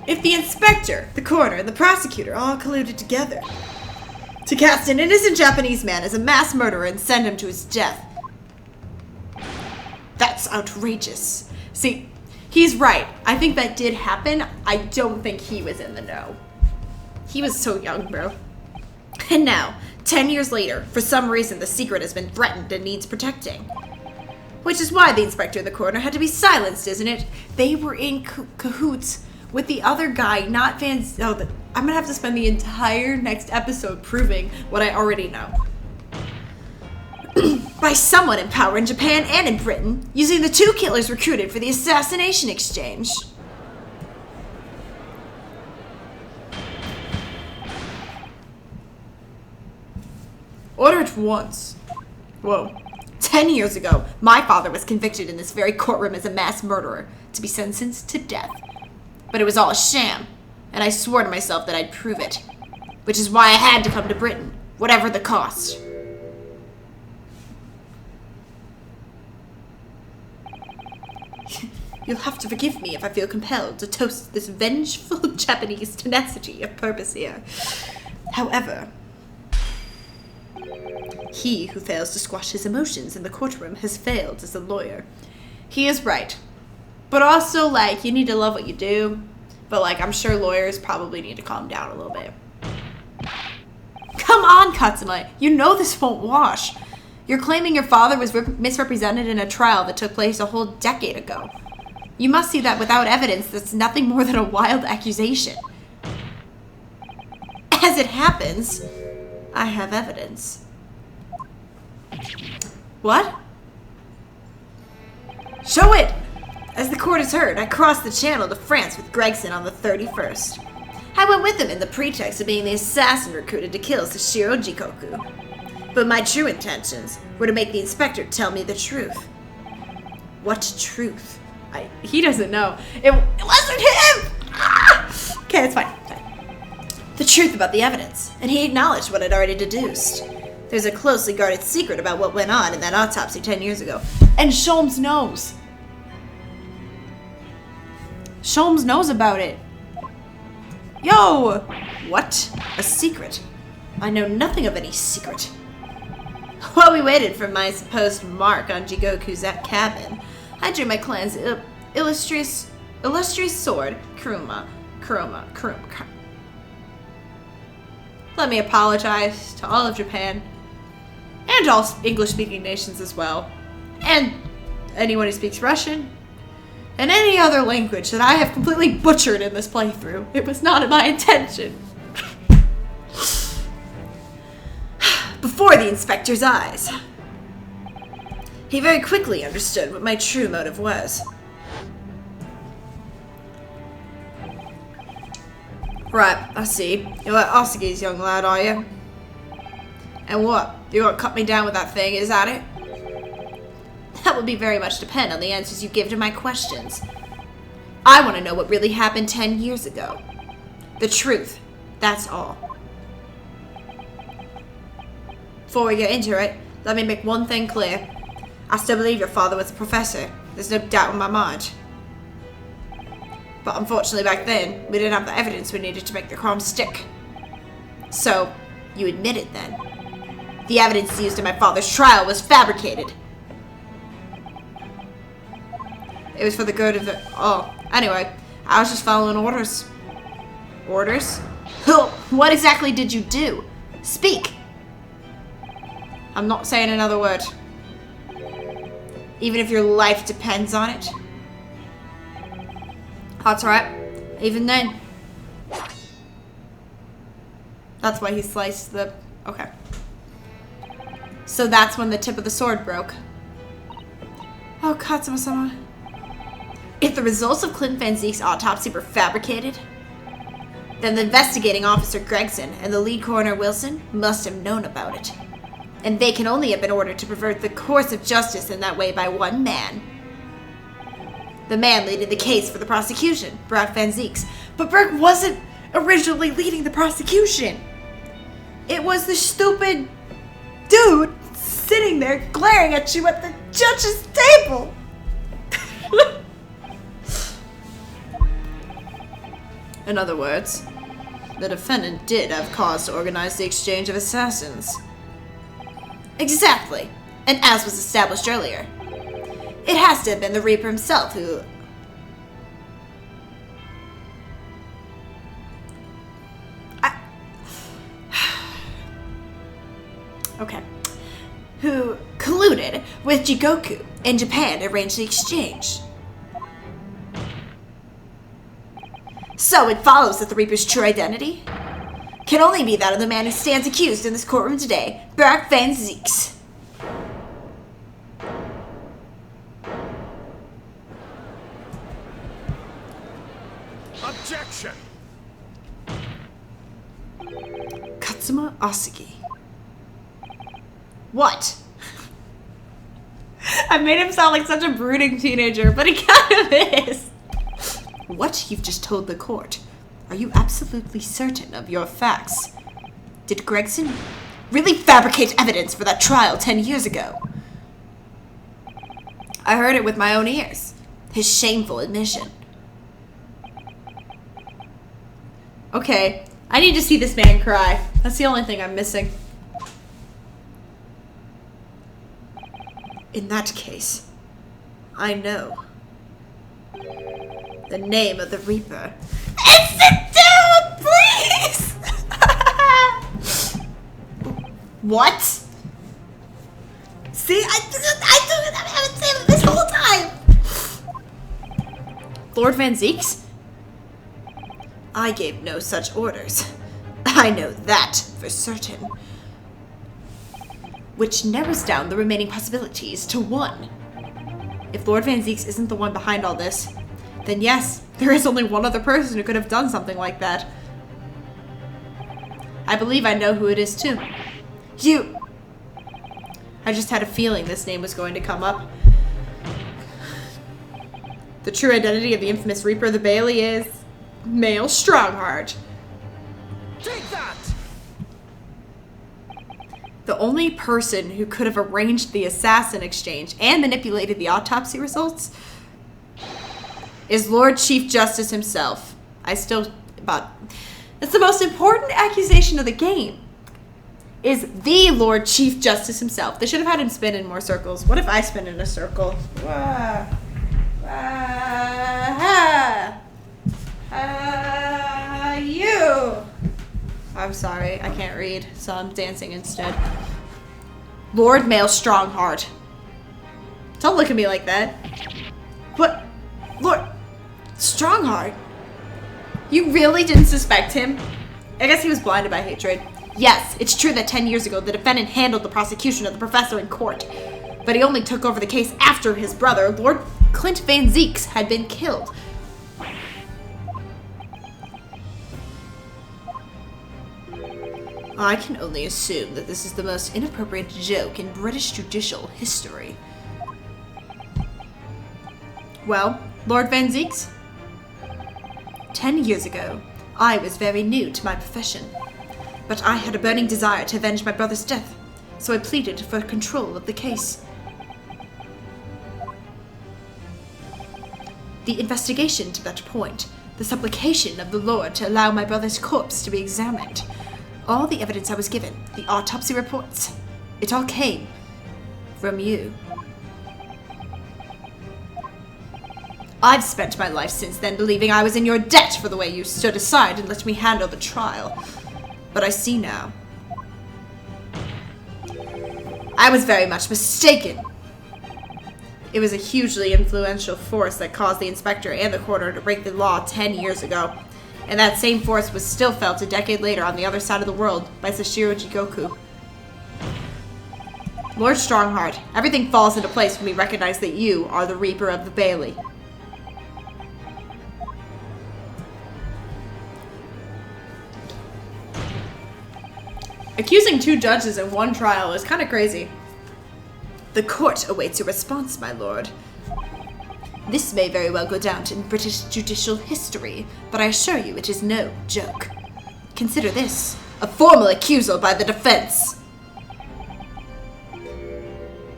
If the inspector, the coroner, and the prosecutor all colluded together to cast an innocent Japanese man as a mass murderer and send him to his death, that's outrageous. See, he's right. I think that did happen. I don't think he was in the know. He was so young, bro. And now, 10 years later, for some reason, the secret has been threatened and needs protecting. Which is why the inspector and the coroner had to be silenced, isn't it? They were in cahoots with the other guy, not Van... Oh, I'm gonna have to spend the entire next episode proving what I already know. By someone in power in Japan and in Britain, using the two killers recruited for the assassination exchange. Order at once. Whoa. 10 years ago, my father was convicted in this very courtroom as a mass murderer, to be sentenced to death. But it was all a sham, and I swore to myself that I'd prove it. Which is why I had to come to Britain, whatever the cost. You'll have to forgive me if I feel compelled to toast this vengeful Japanese tenacity of purpose here. However, he who fails to squash his emotions in the courtroom has failed as a lawyer. He is right. But also, like, you need to love what you do. But, like, I'm sure lawyers probably need to calm down a little bit. Come on, Katsuma. You know this won't wash. You're claiming your father was misrepresented in a trial that took place a whole decade ago. You must see that without evidence, that's nothing more than a wild accusation. As it happens, I have evidence. What? Show it! As the court has heard, I crossed the channel to France with Gregson on the 31st. I went with him in the pretext of being the assassin recruited to kill Sashiro Jikoku. But my true intentions were to make the inspector tell me the truth. What truth? He doesn't know. It wasn't him! Ah! Okay, it's fine. The truth about the evidence, and he acknowledged what I'd already deduced. There's a closely guarded secret about what went on in that autopsy 10 years ago. And Sholmes knows. Sholmes knows about it. Yo! What? A secret? I know nothing of any secret. While we waited for my supposed mark on Jigoku's cabin, I drew my clan's illustrious sword, Kuruma. Let me apologize to all of Japan, and all English-speaking nations as well, and anyone who speaks Russian, and any other language that I have completely butchered in this playthrough. It was not my intention. Before the inspector's eyes, he very quickly understood what my true motive was. Right, I see. You're like Osagi's young lad, are you? And what? You gonna cut me down with that thing, is that it? That will be very much depend on the answers you give to my questions. I want to know what really happened 10 years ago. The truth. That's all. Before we get into it, let me make one thing clear. I still believe your father was a professor. There's no doubt in my mind. But unfortunately back then, we didn't have the evidence we needed to make the crime stick. So, you admit it then. The evidence used in my father's trial was fabricated. It was for the good of the... Oh, anyway, I was just following orders. Orders? What exactly did you do? Speak! I'm not saying another word. Even if your life depends on it. That's right. Even then. That's why he sliced the... Okay. So that's when the tip of the sword broke. Oh, Katsuma-sama. If the results of Clint Van Zeek's autopsy were fabricated, then the investigating officer Gregson and the lead coroner Wilson must have known about it. And they can only have been ordered to pervert the course of justice in that way by one man. The man leading the case for the prosecution, Brock Van Zeeks. But Brock wasn't originally leading the prosecution. It was the stupid dude sitting there glaring at you at the judge's table. In other words, the defendant did have cause to organize the exchange of assassins. Exactly. And as was established earlier, it has to have been the Reaper himself who... Okay. Who colluded with Jigoku in Japan to arrange the exchange. So it follows that the Reaper's true identity can only be that of the man who stands accused in this courtroom today, Brock Van Zeeks. Objection! Katsuma Asagi. What? I made him sound like such a brooding teenager, but he kind of is. What you've just told the court. Are you absolutely certain of your facts? Did Gregson really fabricate evidence for that trial 10 years ago? I heard it with my own ears. His shameful admission. Okay, I need to see this man cry. That's the only thing I'm missing. In that case, I know. The name of the Reaper. And sit down, please! What? See, I haven't seen it this whole time! Lord Van Zeeks? I gave no such orders. I know that for certain. which narrows down the remaining possibilities to 1. If Lord Van Zieks isn't the one behind all this, then yes, there is only one other person who could have done something like that. I believe I know who it is too. You! I just had a feeling this name was going to come up. The true identity of the infamous Reaper of the Bailey is... Male Strongheart. Take that! The only person who could have arranged the assassin exchange and manipulated the autopsy results is Lord Chief Justice himself. It's the most important accusation of the game. Is the Lord Chief Justice himself. They should have had him spin in more circles. What if I spin in a circle? You! I'm sorry, I can't read, so I'm dancing instead. Lord Male Strongheart. Don't look at me like that. What? Lord Strongheart? You really didn't suspect him? I guess he was blinded by hatred. Yes, it's true that 10 years ago the defendant handled the prosecution of the professor in court. But he only took over the case after his brother, Lord Clint Van Zieks, had been killed. I can only assume that this is the most inappropriate joke in British judicial history. Well, Lord Van Zieks? 10 years ago, I was very new to my profession. But I had a burning desire to avenge my brother's death, so I pleaded for control of the case. The investigation to that point, the supplication of the Lord to allow my brother's corpse to be examined, all the evidence I was given, the autopsy reports, it all came from you. I've spent my life since then believing I was in your debt for the way you stood aside and let me handle the trial. But I see now. I was very much mistaken. It was a hugely influential force that caused the inspector and the coroner to break the law 10 years ago. And that same force was still felt a decade later on the other side of the world by Sashiro Jigoku. Lord Strongheart, everything falls into place when we recognize that you are the Reaper of the Bailey. Accusing 2 judges in one trial is kind of crazy. The court awaits your response, my lord. This may very well go down in British judicial history, but I assure you it is no joke. Consider this a formal accusal by the defense.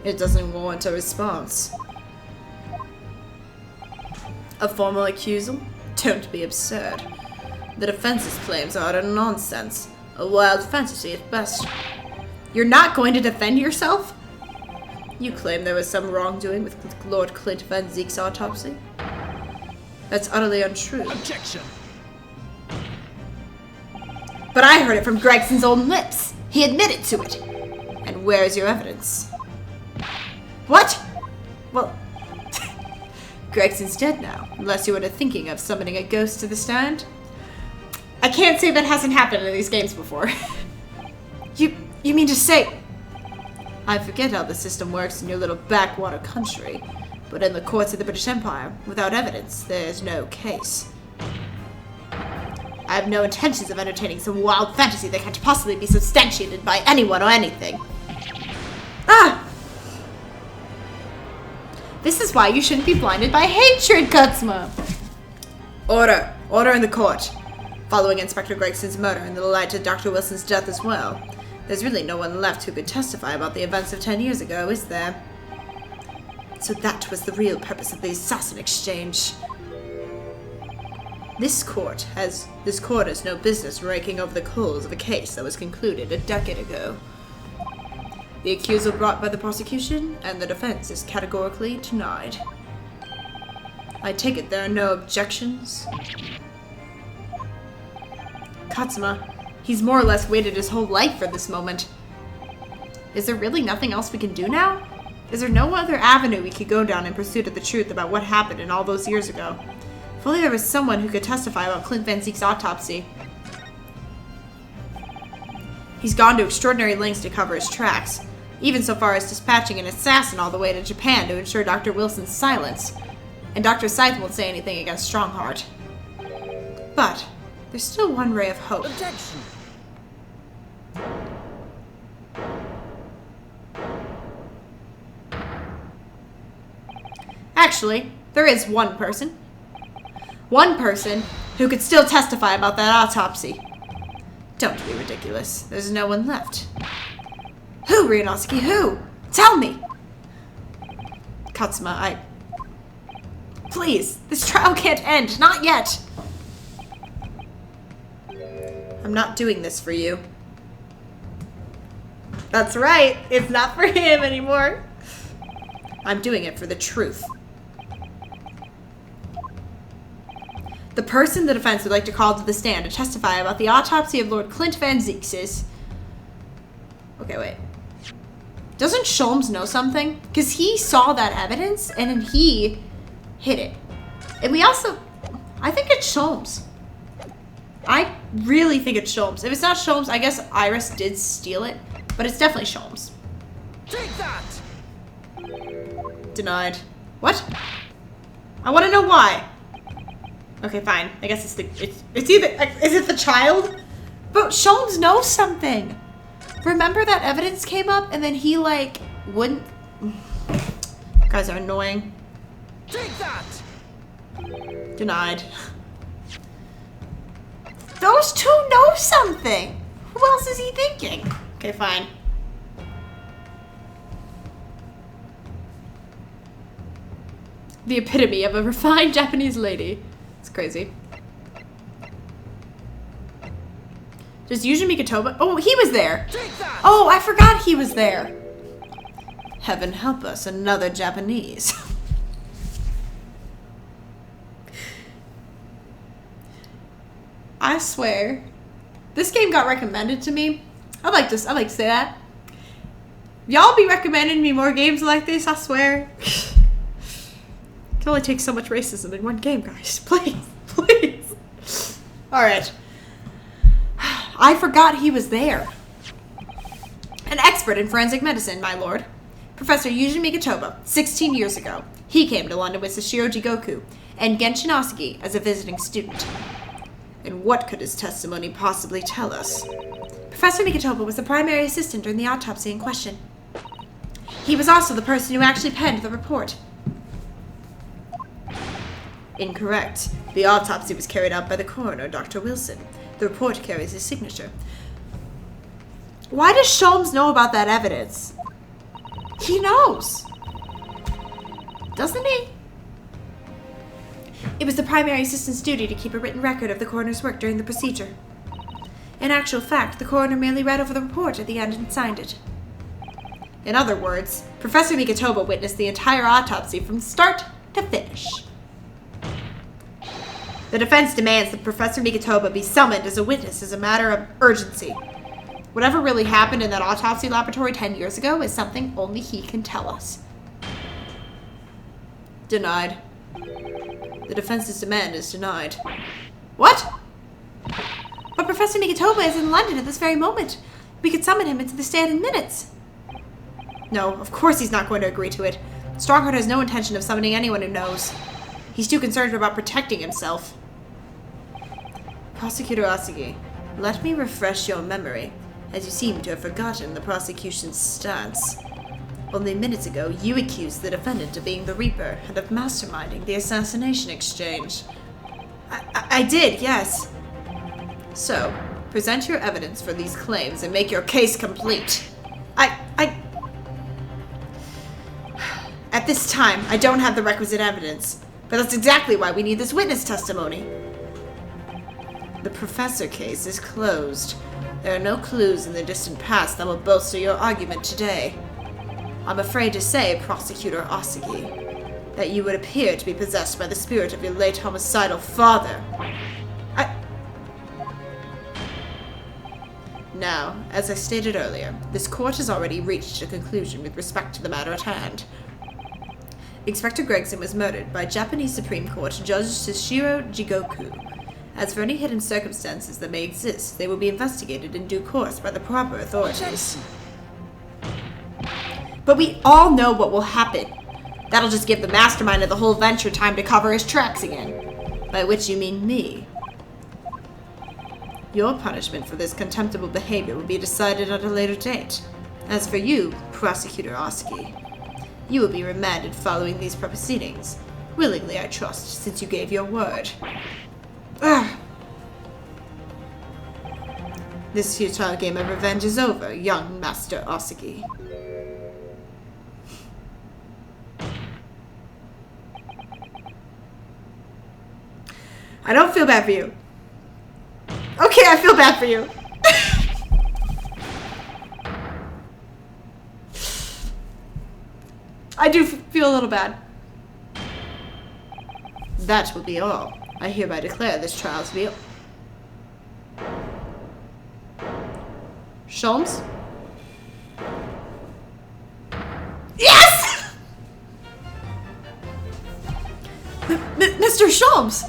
It doesn't warrant a response. A formal accusal? Don't be absurd. The defense's claims are utter nonsense. A wild fantasy at best. You're not going to defend yourself? You claim there was some wrongdoing with Lord Clint Van Zieks' autopsy? That's utterly untrue. Objection! But I heard it from Gregson's own lips. He admitted to it. And where is your evidence? What? Well, Gregson's dead now, unless you were thinking of summoning a ghost to the stand. I can't say that hasn't happened in these games before. You mean to say... I forget how the system works in your little backwater country, but in the courts of the British Empire, without evidence, there is no case. I have no intentions of entertaining some wild fantasy that can't possibly be substantiated by anyone or anything. Ah! This is why you shouldn't be blinded by hatred, Gutsma! Order! Order in the court! Following Inspector Gregson's murder and the light to Dr. Wilson's death as well. There's really no one left who could testify about the events of 10 years ago, is there? So that was the real purpose of the assassin exchange. This court has no business raking over the coals of a case that was concluded a decade ago. The accusal brought by the prosecution and the defense is categorically denied. I take it there are no objections? Katsuma, he's more or less waited his whole life for this moment. Is there really nothing else we can do now? Is there no other avenue we could go down in pursuit of the truth about what happened in all those years ago? If only there was someone who could testify about Clint Van Zieks' autopsy. He's gone to extraordinary lengths to cover his tracks. even so far as dispatching an assassin all the way to Japan to ensure Dr. Wilson's silence. And Dr. Scythe won't say anything against Strongheart. But there's still one ray of hope. Objection. Actually, there is one person. One person who could still testify about that autopsy. Don't be ridiculous. There's no one left. Who, Ryunosuke? Who? Tell me! Katsuma, Please, this trial can't end. Not yet. I'm not doing this for you. That's right. It's not for him anymore. I'm doing it for the truth. The person the defense would like to call to the stand to testify about the autopsy of Lord Clint Van Zeeks is... Okay, wait. Doesn't Sholmes know something? Because he saw that evidence and then he hid it. And we also... I think it's Sholmes. I really think it's Sholmes. If it's not Sholmes, I guess Iris did steal it. But it's definitely Sholmes. Take that! Denied. What? I want to know why. Okay, fine. I guess it's either... Is it the child? But Sholmes knows something. Remember that evidence came up and then he, like, wouldn't... Guys are annoying. Take that! Denied. Those two know something. Who else is he thinking? Okay, fine. The epitome of a refined Japanese lady. It's crazy. Does Yuji Mikotoba... Oh, he was there. Take that! Oh, I forgot he was there. Heaven help us, another Japanese. I swear, this game got recommended to me. I'd like to say that. Y'all be recommending me more games like this, I swear. It can only take so much racism in one game, guys. Please, please. Alright. I forgot he was there. An expert in forensic medicine, my lord. Professor Yuji Mikotoba, 16 years ago. He came to London with Sashiro Jigoku and Genshin Osugi as a visiting student. And what could his testimony possibly tell us? Professor Mikotoba was the primary assistant during the autopsy in question. He was also the person who actually penned the report. Incorrect. The autopsy was carried out by the coroner, Dr. Wilson. The report carries his signature. Why does Sholmes know about that evidence? He knows. Doesn't he? It was the primary assistant's duty to keep a written record of the coroner's work during the procedure. In actual fact, the coroner merely read over the report at the end and signed it. In other words, Professor Mikotoba witnessed the entire autopsy from start to finish. The defense demands that Professor Mikotoba be summoned as a witness as a matter of urgency. Whatever really happened in that autopsy laboratory 10 years ago is something only he can tell us. Denied. The defense's demand is denied. What? But Professor Mikotoba is in London at this very moment. We could summon him into the stand in minutes. No, of course he's not going to agree to it. Strongheart has no intention of summoning anyone who knows. He's too concerned about protecting himself. Prosecutor Osugi, let me refresh your memory, as you seem to have forgotten the prosecution's stance. Only minutes ago, you accused the defendant of being the Reaper and of masterminding the assassination exchange. I did, yes. So, present your evidence for these claims and make your case complete. At this time, I don't have the requisite evidence, but that's exactly why we need this witness testimony. The professor case is closed. There are no clues in the distant past that will bolster your argument today. I'm afraid to say, Prosecutor Osugi, that you would appear to be possessed by the spirit of your late homicidal father. Now, as I stated earlier, this court has already reached a conclusion with respect to the matter at hand. Inspector Gregson was murdered by Japanese Supreme Court Judge Sashiro Jigoku. As for any hidden circumstances that may exist, they will be investigated in due course by the proper authorities. But we all know what will happen. That'll just give the mastermind of the whole venture time to cover his tracks again. By which you mean me. Your punishment for this contemptible behavior will be decided at a later date. As for you, Prosecutor Oski, you will be remanded following these proceedings. Willingly, I trust, since you gave your word. Ugh. This futile game of revenge is over, young Master Osugi. I don't feel bad for you. Okay, I feel bad for you. I do feel a little bad. That will be all. I hereby declare this trial to be... Sholmes? Yes! Mr. Sholmes!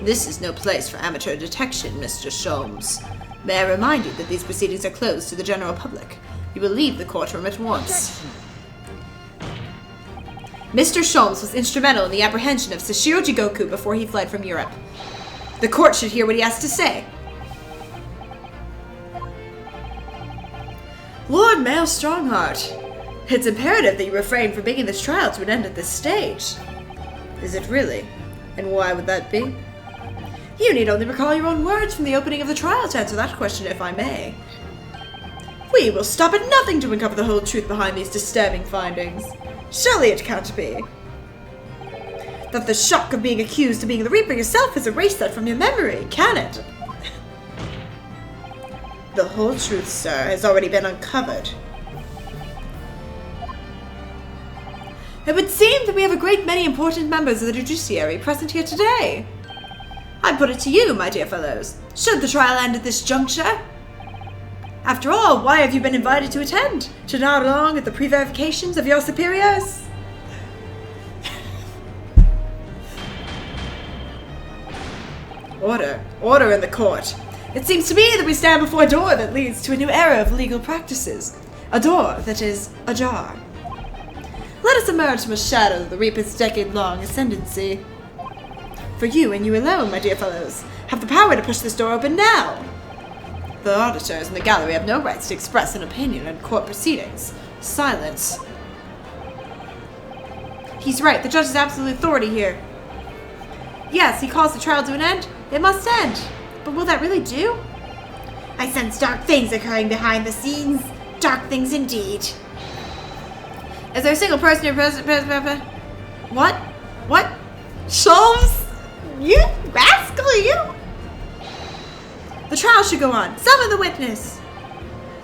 This is no place for amateur detection, Mr. Sholmes. May I remind you that these proceedings are closed to the general public. You will leave the courtroom at once. Mr. Sholmes was instrumental in the apprehension of Sashiro Jigoku before he fled from Europe. The court should hear what he has to say. Lord Mayor Strongheart, it's imperative that you refrain from bringing this trial to an end at this stage. Is it really? And why would that be? You need only recall your own words from the opening of the trial to answer that question, if I may. We will stop at nothing to uncover the whole truth behind these disturbing findings. Surely it can't be that the shock of being accused of being the Reaper yourself has erased that from your memory, can it? The whole truth, sir, has already been uncovered. It would seem that we have a great many important members of the judiciary present here today. I put it to you, my dear fellows, should the trial end at this juncture? After all, why have you been invited to attend? To nod along at the pre-verifications of your superiors? Order. Order in the court. It seems to me that we stand before a door that leads to a new era of legal practices. A door that is ajar. Let us emerge from a shadow of the Reaper's decade-long ascendancy. For you and you alone, my dear fellows, have the power to push this door open now. The auditors in the gallery have no rights to express an opinion in court proceedings. Silence. He's right, the judge has absolute authority here. Yes, he calls the trial to an end. It must end. But will that really do? I sense dark things occurring behind the scenes. Dark things indeed. Is there a single person here present? What? What? Sholmes? You rascal, you! The trial should go on. Summon the witness.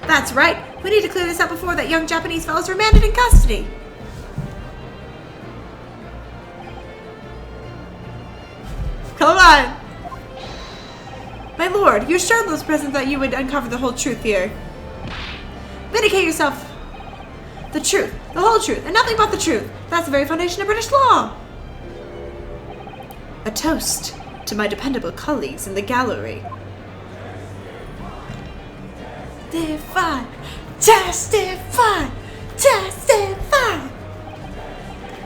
That's right. We need to clear this up before that young Japanese fellow's remanded in custody. Come on. My lord, you assured those present that you would uncover the whole truth here. Vindicate yourself. The truth, the whole truth, and nothing but the truth. That's the very foundation of British law. A toast to my dependable colleagues in the gallery. Testify, testify, testify.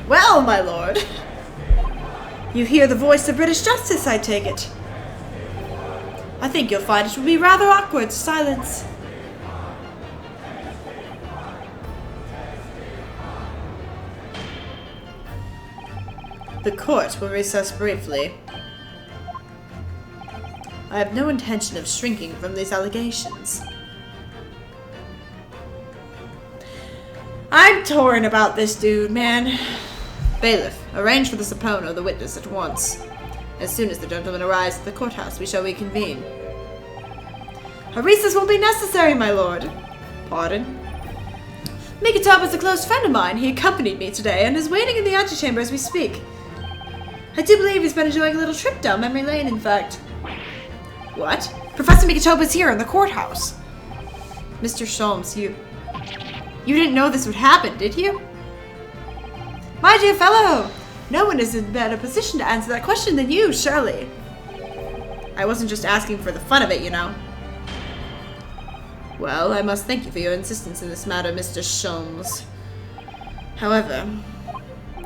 Well, my lord, you hear the voice of British justice, I take it. I think you'll find it will be rather awkward silence. The court will recess briefly. I have no intention of shrinking from these allegations. I'm torn about this dude, man. Bailiff, arrange for the subpoena of the witness at once. As soon as the gentleman arrives at the courthouse, we shall reconvene. A recess won't be necessary, my lord. Pardon? Mikitoba is a close friend of mine. He accompanied me today and is waiting in the antechamber as we speak. I do believe he's been enjoying a little trip down memory lane, in fact. What? Professor Mikitoba's here in the courthouse. Mr. Sholmes, you didn't know this would happen, did you? My dear fellow, no one is in a better position to answer that question than you, surely. I wasn't just asking for the fun of it, you know. Well, I must thank you for your insistence in this matter, Mr. Sholmes. However,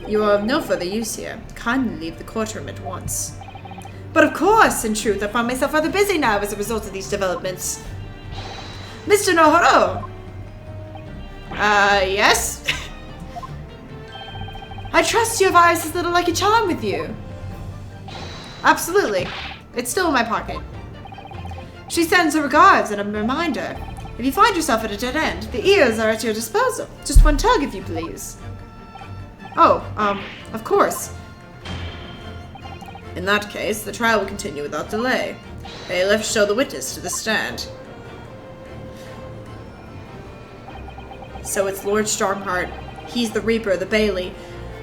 you are of no further use here. Kindly leave the courtroom at once. But of course, in truth, I find myself rather busy now as a result of these developments. Mr. Naruhodo! Yes? I trust you have Iris' little lucky charm with you. Absolutely. It's still in my pocket. She sends her regards and a reminder. If you find yourself at a dead end, the ears are at your disposal. Just one tug, if you please. Oh, of course. In that case, the trial will continue without delay. Bailiff, show the witness to the stand. So it's Lord Strongheart. He's the Reaper, the Bailey.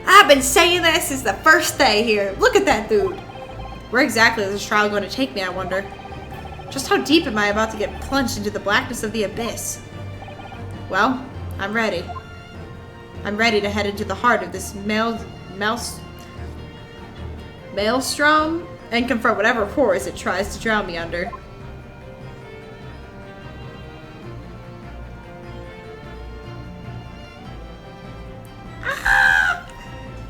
I've been saying this since the first day here. Look at that dude. Where exactly is this trial going to take me, I wonder? Just how deep am I about to get plunged into the blackness of the abyss? Well, I'm ready. I'm ready to head into the heart of this maelstrom and confront whatever horrors it tries to drown me under.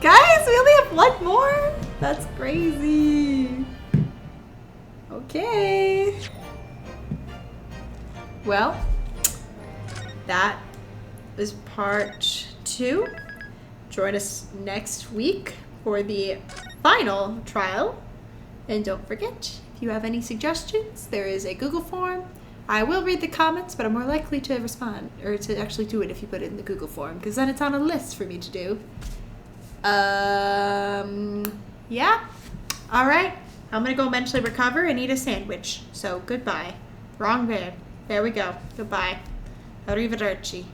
Guys, we only have one more? That's crazy. Okay. Well, that was part 2. Join us next week for the final trial. And don't forget, if you have any suggestions, there is a Google form. I will read the comments, but I'm more likely to respond, or to actually do it if you put it in the Google form, because then it's on a list for me to do. Yeah. All right. I'm going to go mentally recover and eat a sandwich. So, goodbye. Wrong bed. There we go. Goodbye. Arrivederci.